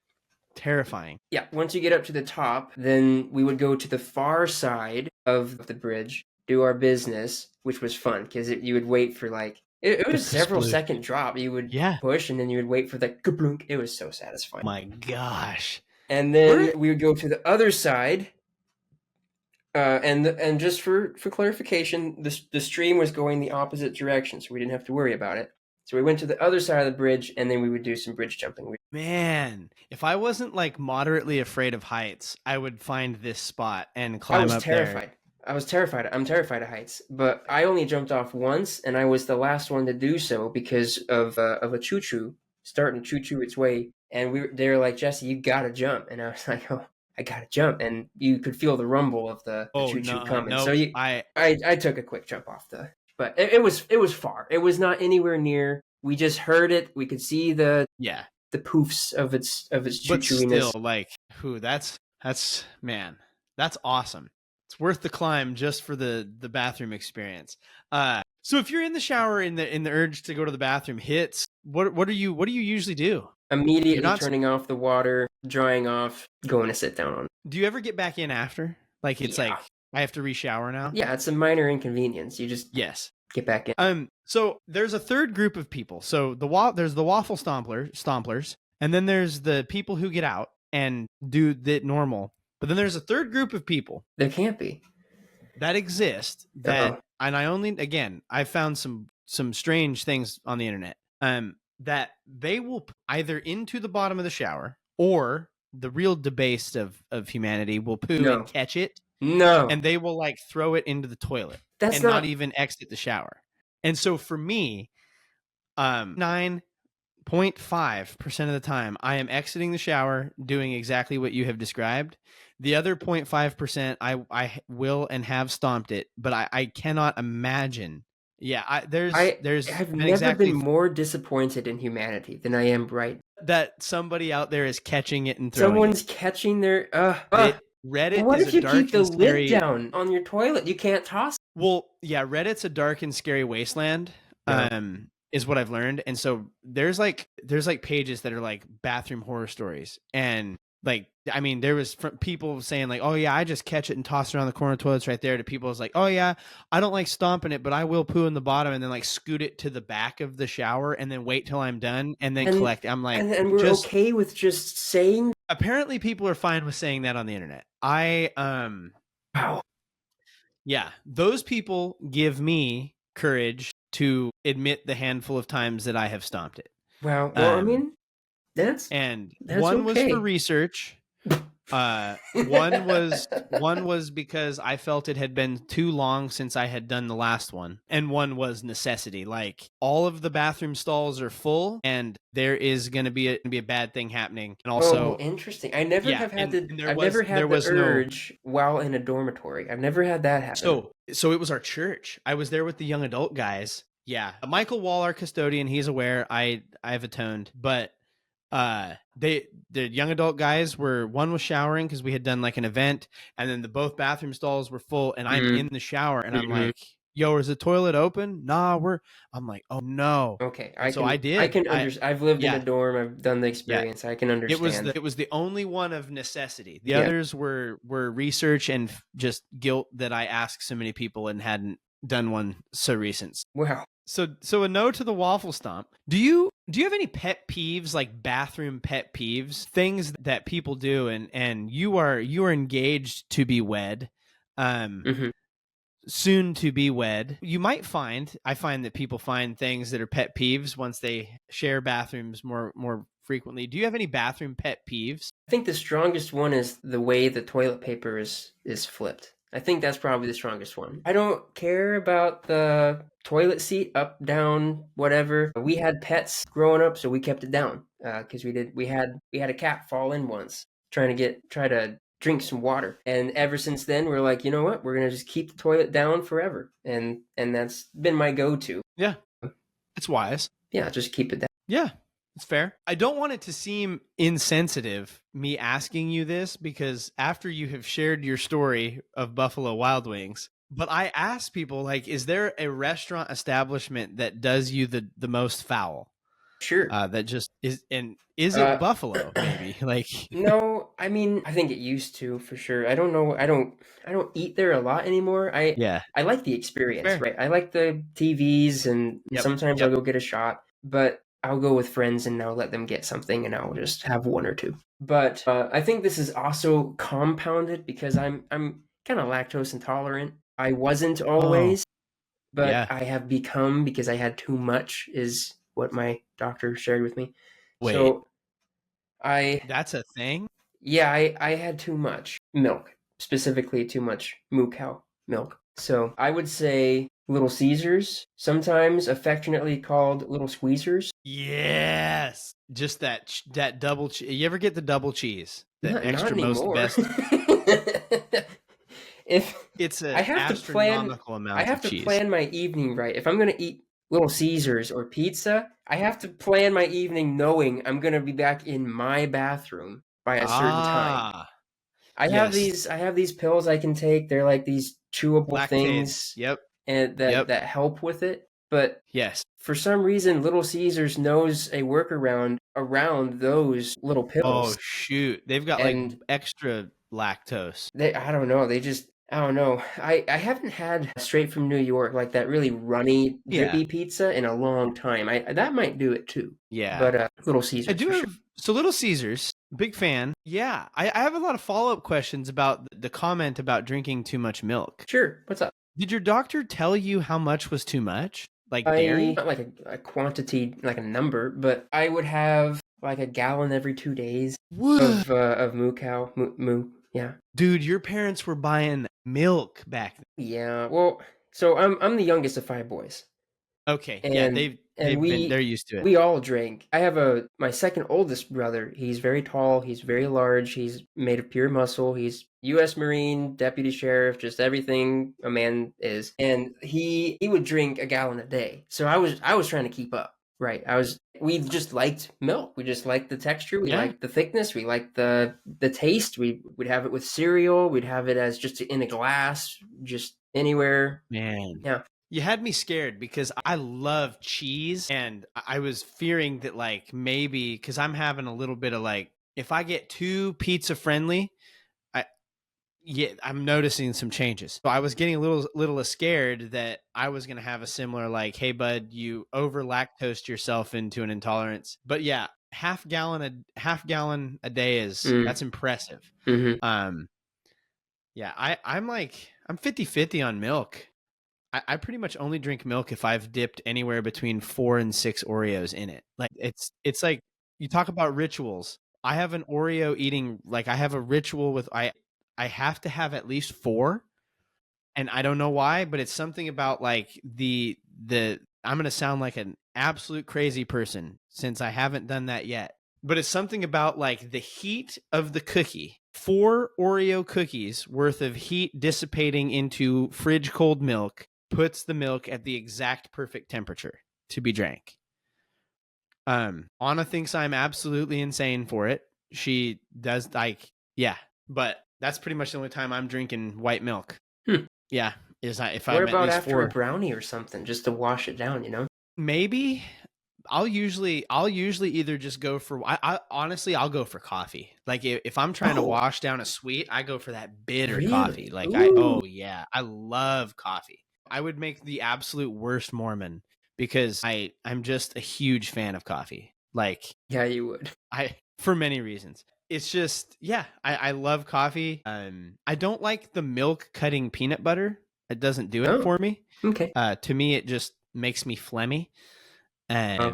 terrifying.
Yeah, once you get up to the top, then we would go to the far side of the bridge, do our business, which was fun because you would wait for like, it was several second drop. You would push and then you would wait for the kablunk. It was so satisfying.
My gosh.
And then we would go to the other side. And just for clarification, the stream was going the opposite direction, so we didn't have to worry about it. So we went to the other side of the bridge, and then we would do some bridge jumping.
Man, if I wasn't like moderately afraid of heights, I would find this spot and climb up there.
I was terrified. I'm terrified of heights, but I only jumped off once, and I was the last one to do so because of a choo-choo starting to choo-choo its way, and they were like, Jesse, you gotta jump, and I was like, oh, I gotta jump, and you could feel the rumble of the choo-choo coming.
No,
so I took a quick jump off but it was far. It was not anywhere near. We just heard it. We could see the poofs of its choo-chooiness.
But still, like, that's man, that's awesome. It's worth the climb just for the bathroom experience. So if you're in the shower and the urge to go to the bathroom hits, what do you usually do?
Immediately turning off the water, drying off, going to sit down on it.
Do you ever get back in after? Like it's
Yeah.
like I have to re-shower now.
Yeah, it's a minor inconvenience. You just
Yes.
get back in.
So there's a third group of people. So there's the waffle stomplers, and then there's the people who get out and do the normal. But then there's a third group of people
There can't be.
that exist
Uh-oh.
and I found some strange things on the internet. That they will either into the bottom of the shower, or the real debased of humanity will poo
No.
and catch it,
No.
and they will like throw it into the toilet
That's
and
not
not even exit the shower. And so for me, 9.5% of the time, I am exiting the shower doing exactly what you have described. The other 0.5%, I will and have stomped it, but I cannot imagine. Yeah, there's
I've
been
never
exactly
been more disappointed in humanity than I am right.
that somebody out there is catching it and throwing
Someone's
it.
catching their
Reddit
What
is
if
a
you
dark
keep the
and scary.
lid down on your toilet? You can't toss it.
Well, yeah, Reddit's a dark and scary wasteland. Is what I've learned. And so there's like pages that are like bathroom horror stories, and like, I mean, there was people saying like, oh yeah, I just catch it and toss it around the corner of the toilets right there, to people was like, oh yeah, I don't like stomping it, but I will poo in the bottom and then like scoot it to the back of the shower and then wait till I'm done and then collect it. I'm like,
and we're okay with just saying.
Apparently people are fine with saying that on the internet.
Wow.
Yeah, those people give me courage to admit the handful of times that I have stomped it.
Well, I mean, that's
one was for research. One was because I felt it had been too long since I had done the last one, and one was necessity. Like, all of the bathroom stalls are full, and there is going to be a bad thing happening. And also,
interesting. I never have had the urge while in a dormitory. I've never had that happen.
So it was our church. I was there with the young adult guys. Yeah, Michael Wall, our custodian, he's aware. I've atoned, but the young adult guys one was showering because we had done like an event, and then both bathroom stalls were full, and I'm in the shower, and I'm like, yo, is the toilet open? Nah, I'm like, oh no.
Okay,
I did.
I can understand. I've lived in a dorm. I've done the experience. I can understand.
It was the only one of necessity. The others were research and just guilt that I asked so many people and hadn't done one so recent.
Wow.
So a no to the waffle stomp. Do you have any pet peeves, like bathroom pet peeves, things that people do, and you are engaged to be wed, soon to be wed? I find that people find things that are pet peeves once they share bathrooms more frequently. Do you have any bathroom pet peeves?
I think the strongest one is the way the toilet paper is flipped. I think that's probably the strongest one. I don't care about the toilet seat, up, down, whatever. We had pets growing up, so we kept it down because we had a cat fall in once try to drink some water, and ever since then we're like, you know what, we're gonna just keep the toilet down forever, and that's been my go-to.
Yeah, it's wise.
Yeah, just keep it down.
Yeah. It's fair. I don't want it to seem insensitive, me asking you this, because after you have shared your story of Buffalo Wild Wings, but I ask people, like, is there a restaurant establishment that does you the most foul?
Sure.
That just is, and is it Buffalo? Maybe like
no. I mean, I think it used to, for sure. I don't know. I don't eat there a lot anymore. I like the experience, right? I like the TVs, and sometimes I'll go get a shot, but I'll go with friends and I'll let them get something and I'll just have one or two. But I think this is also compounded because I'm kind of lactose intolerant. I wasn't always, but I have become because I had too much, is what my doctor shared with me.
Wait.
So
that's a thing?
Yeah, I had too much milk, specifically too much moo cow milk. So I would say Little Caesars, sometimes affectionately called Little Squeezers.
Yes, just that double. You ever get the double cheese?
Not anymore.
Best.
If
it's an
astronomical amount, I have to plan my evening right. If I'm going to eat Little Caesars or pizza, I have to plan my evening knowing I'm going to be back in my bathroom by a certain time. I have these pills I can take. They're like these chewable things.
Yep.
And that help with it. But for some reason, Little Caesars knows a workaround around those little pills.
Oh shoot! They've got like extra lactose?
I don't know. I don't know. I haven't had straight from New York, like that really runny,
Yeah.
drippy pizza in a long time. That might do it too.
Yeah.
But Little
I
Caesars
do
for sure.
have so Little Caesars, big fan. Yeah. I have a lot of follow-up questions about the comment about drinking too much milk.
Sure. What's up?
Did your doctor tell you how much was too much? Like
I
dairy?
not like a quantity, like a number, but I would have like a gallon every 2 days
What?
of moo cow moo. Yeah.
Dude, your parents were buying milk back then.
Yeah. Well, so I'm the youngest of 5 boys.
Okay. Yeah,
and and
they're used to it.
we all drank. I have my second oldest brother. He's very tall. He's very large. He's made of pure muscle. He's U.S. Marine, deputy sheriff, just everything a man is. And he would drink a gallon a day. So I was trying to keep up. Right. We just liked milk. We just liked the texture. We
Yeah.
liked the thickness. We liked the taste. We would have it with cereal. We'd have it as just in a glass, just anywhere.
Man.
Yeah.
You had me scared because I love cheese, and I was fearing that like maybe because I'm having a little bit of like if I get too pizza friendly, I'm noticing some changes. So I was getting a little scared that I was gonna have a similar like, hey bud, you over lactosed yourself into an intolerance. But yeah, half gallon a day is that's impressive.
Mm-hmm.
Yeah, I'm 50-50 on milk. I pretty much only drink milk if I've dipped anywhere between 4 and 6 Oreos in it. Like it's like you talk about rituals. I have an Oreo eating like I have a ritual with I have to have at least 4, and I don't know why, but it's something about like the I'm going to sound like an absolute crazy person since I haven't done that yet. But it's something about like the heat of the cookie. 4 Oreo cookies worth of heat dissipating into fridge cold milk puts the milk at the exact perfect temperature to be drank. Anna thinks I'm absolutely insane for it. She does like, yeah, but that's pretty much the only time I'm drinking white milk. Yeah, is if
What
I'm at
about
least
after
4.
a brownie or something, just to wash it down, you know?
Maybe I'll usually either just go for I honestly I'll go for coffee. Like if I'm trying to wash down a sweet, I go for that bitter
Really?
coffee. Like
Ooh.
yeah, I love coffee. I would make the absolute worst Mormon because I'm just a huge fan of coffee. Like
Yeah, you would.
for many reasons. It's just yeah, I love coffee. I don't like the milk cutting peanut butter. It doesn't do it for me.
Okay.
To me it just makes me phlegmy.
I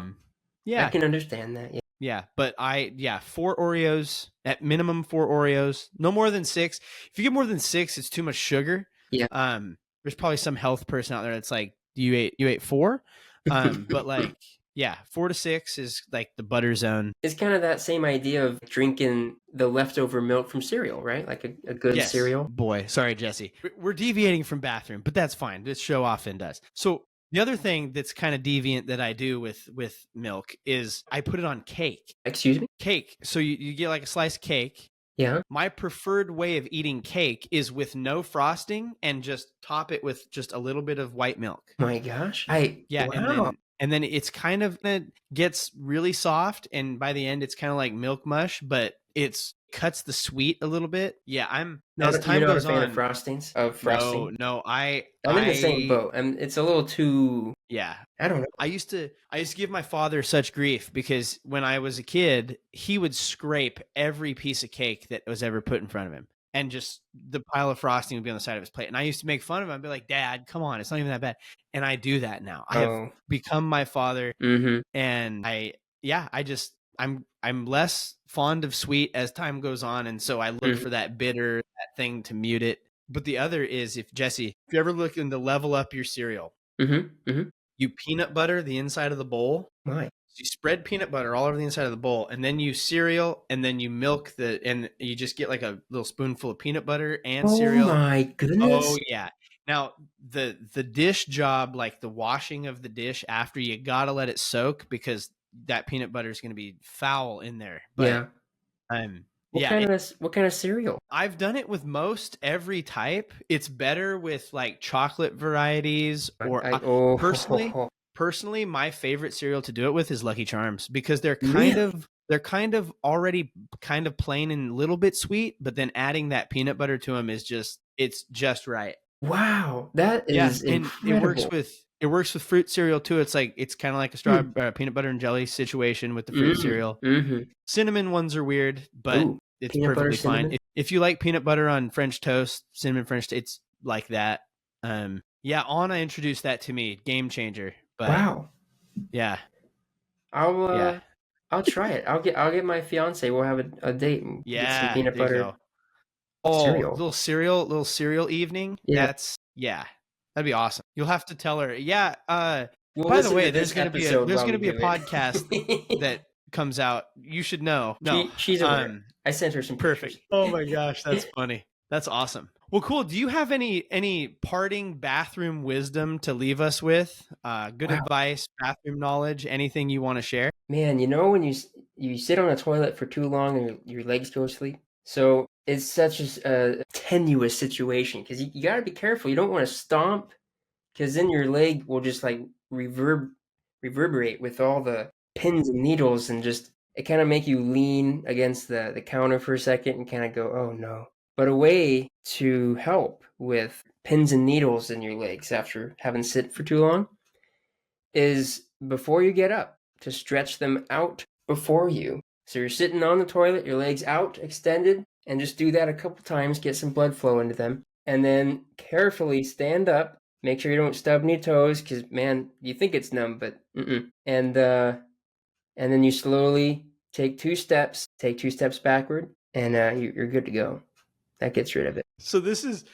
Yeah.
can understand that. Yeah.
Yeah, but 4 Oreos at minimum, 4 Oreos, no more than 6. If you get more than 6, it's too much sugar.
Yeah.
There's probably some health person out there that's like, you ate 4, but like, yeah, 4 to 6 is like the butter zone.
It's kind of that same idea of drinking the leftover milk from cereal, right? Like a good
Yes.
cereal.
Boy, sorry, Jesse. We're deviating from bathroom, but that's fine. This show often does. So the other thing that's kind of deviant that I do with milk is I put it on cake.
Excuse me?
Cake. So you get like a slice of cake.
Yeah.
My preferred way of eating cake is with no frosting and just top it with just a little bit of white milk.
My gosh.
Wow. And then it's kind of it gets really soft, and by the end it's kind of like milk mush, but it's cuts the sweet a little bit. Yeah, as time
you're not
goes
a fan
on.
of frostings? Of frosting?
No, I'm
in the same boat. It's a little too.
Yeah.
I don't know.
I used to give my father such grief because when I was a kid, he would scrape every piece of cake that was ever put in front of him, and just the pile of frosting would be on the side of his plate. And I used to make fun of him. I'd be like, Dad, come on, it's not even that bad. And I do that now. I have become my father, and I'm less fond of sweet as time goes on, and so I look for that bitter, that thing to mute it. But the other is if you ever look into level up your cereal, you peanut butter the inside of the bowl.
My.
So you spread peanut butter all over the inside of the bowl, and then you cereal, and then you milk and you just get like a little spoonful of peanut butter and cereal.
Oh my goodness.
Oh yeah. Now the dish job, like the washing of the dish after, you gotta let it soak because that peanut butter is going to be foul in there. But,
what kind of cereal?
I've done it with most every type. It's better with like chocolate varieties or personally, my favorite cereal to do it with is Lucky Charms because they're kind of they're kind of already kind of plain and a little bit sweet, but then adding that peanut butter to them is it's just right.
Wow, that
Yeah,
is
and
incredible.
it works with fruit cereal too. It's kind of like a peanut butter and jelly situation with the fruit cereal.
Mm-hmm.
Cinnamon ones are weird, but
Ooh,
it's
peanut butter
perfectly fine.
cinnamon.
If you like peanut butter on French toast, cinnamon French, it's like that. Yeah, Anna introduced that to me, game changer. But
Wow.
yeah,
I'll
yeah,
uh I'll try it. I'll get my fiance. We'll have a date and get some
yeah.
peanut
There you
butter
go. Oh,
cereal.
little cereal evening.
Yeah.
Yeah, that'd be awesome. You'll have to tell her. Yeah.
We'll
By the
listen to
way,
this episode
there's
while
gonna
we
be a
do
podcast
it.
that comes out. You should know. No.
She's aware. I sent her some
Perfect.
pictures.
Oh my gosh, that's funny. That's awesome. Well, cool. Do you have any parting bathroom wisdom to leave us with? Good
Wow.
advice, bathroom knowledge, anything you want to share?
Man, you know when you sit on a toilet for too long and your legs go to sleep? So it's such a tenuous situation because you got to be careful. You don't want to stomp because then your leg will just like reverberate with all the pins and needles and just it kind of make you lean against the counter for a second and kind of go, oh no. But a way to help with pins and needles in your legs after having sit for too long is before you get up to stretch them out before you. So you're sitting on the toilet, your legs out, extended, and just do that a couple times, get some blood flow into them. And then carefully stand up. Make sure you don't stub any toes, because man, you think it's numb, but mm-mm. And then you slowly take two steps backward, and you're good to go. That gets rid of it.
So this is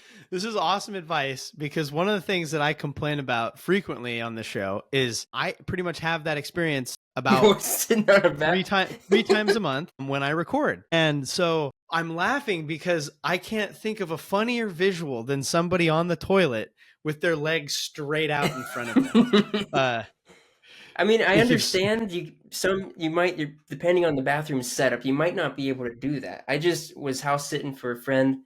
awesome advice because one of the things that I complain about frequently on the show is I pretty much have that experience about
Sitting on a back.
three times a month when I record. And so I'm laughing because I can't think of a funnier visual than somebody on the toilet with their legs straight out in front of them.
I mean, I
If you've
understand you might depending on the bathroom setup, you might not be able to do that. I just was house sitting for a friend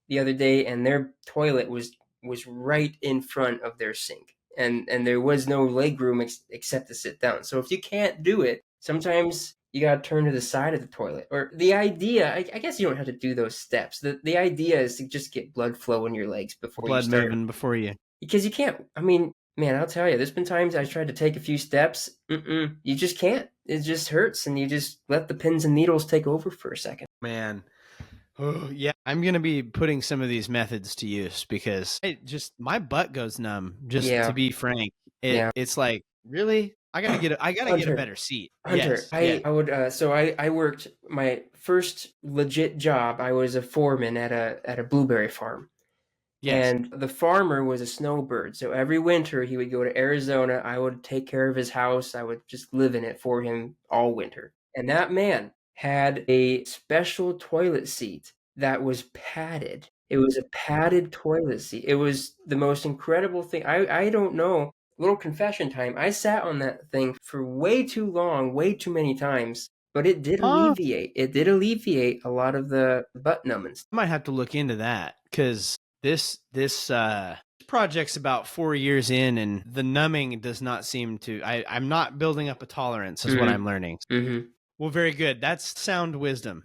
the other day and their toilet was right in front of their sink. And there was no leg room except to sit down. So if you can't do it, sometimes you got to turn to the side of the toilet. Or the idea, I guess you don't have to do those steps. The idea is to just get blood flow in your legs before you
blood
start.
moving before you.
Because you can't, I mean, man, I'll tell you, there's been times I tried to take a few steps. You just can't. It just hurts, and you just let the pins and needles take over for a second.
Man. Oh, yeah. I'm going to be putting some of these methods to use because my butt goes numb, just
Yeah.
to be frank.
Yeah.
It's like, really? I got to get a better seat.
Hunter,
Yes.
I would so I worked my first legit job. I was a foreman at a blueberry farm.
Yes.
And the farmer was a snowbird. So every winter he would go to Arizona. I would take care of his house. I would just live in it for him all winter. And that man had a special toilet seat that was padded. It was a padded toilet seat. It was the most incredible thing. I don't know. Little confession time. I sat on that thing for way too long, way too many times. But it did alleviate. It did alleviate a lot of the butt numbness.
I might have to look into that because this project's about 4 years in and the numbing does not seem to. I'm not building up a tolerance is what I'm learning. Well, very good. That's sound wisdom.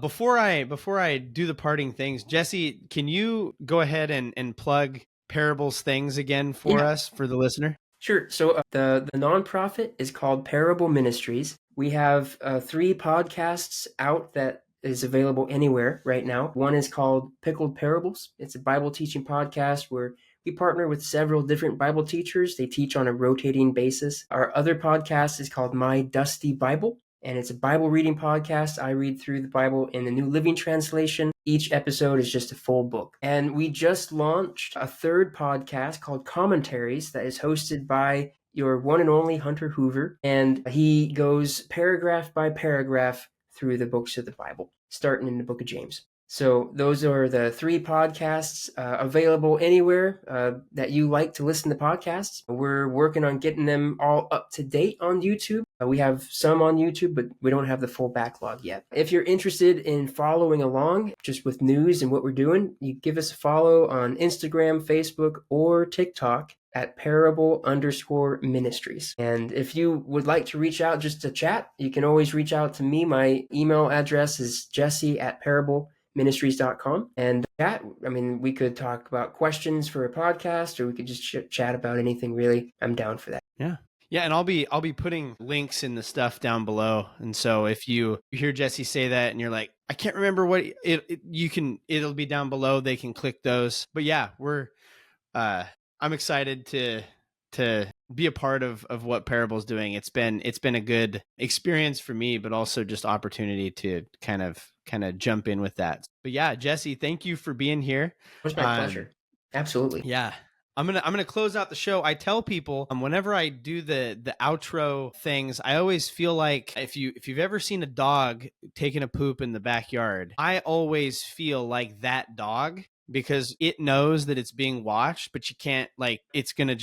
Before I do the parting things, Jesse, can you go ahead and plug Parables things again for us, for the listener?
Sure. So the nonprofit is called Parable Ministries. We have 3 podcasts out that is available anywhere right now. One is called Pickled Parables. It's a Bible teaching podcast where we partner with several different Bible teachers. They teach on a rotating basis. Our other podcast is called My Dusty Bible, and it's a Bible reading podcast. I read through the Bible in the New Living Translation. Each episode is just a full book. And we just launched a third podcast called Commentaries that is hosted by your one and only Hunter Hoover. And he goes paragraph by paragraph through the books of the Bible, starting in the book of James. So those are the 3 podcasts available anywhere that you like to listen to podcasts. We're working on getting them all up to date on YouTube. We have some on YouTube, but we don't have the full backlog yet. If you're interested in following along just with news and what we're doing, you give us a follow on Instagram, Facebook, or TikTok at Parable_Ministries. And if you would like to reach out just to chat, you can always reach out to me. My email address is jesse@parableministries.com. And chat, I mean, we could talk about questions for a podcast, or we could just chat about anything really. I'm down for that.
Yeah. Yeah, and I'll be putting links in the stuff down below. And so if you hear Jesse say that and you're like, I can't remember what it'll be down below. They can click those. But yeah, I'm excited to be a part of what Parable's doing. It's been a good experience for me, but also just opportunity to kind of jump in with that. But yeah, Jesse, thank you for being here.
It was my pleasure. Absolutely.
Yeah. I'm gonna close out the show. I tell people whenever I do the outro things, I always feel like if you've ever seen a dog taking a poop in the backyard, I always feel like that dog, because it knows that it's being watched, but you can't, like, it's got to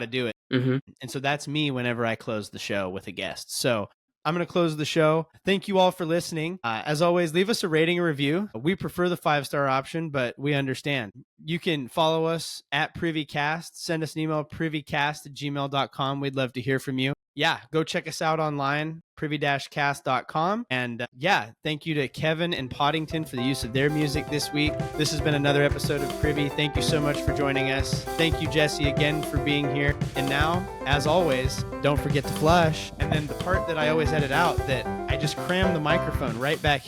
do it.
Mm-hmm.
And so that's me whenever I close the show with a guest. So I'm going to close the show. Thank you all for listening. As always, leave us a rating or review. We prefer the 5-star option, but we understand. You can follow us at Privycast. Send us an email, privycast@gmail.com. We'd love to hear from you. Yeah, go check us out online, privy-cast.com. And yeah, thank you to Kevin and Poddington for the use of their music this week. This has been another episode of Privy. Thank you so much for joining us. Thank you, Jesse, again for being here. And now, as always, don't forget to flush. And then the part that I always edit out, that I just cram the microphone right back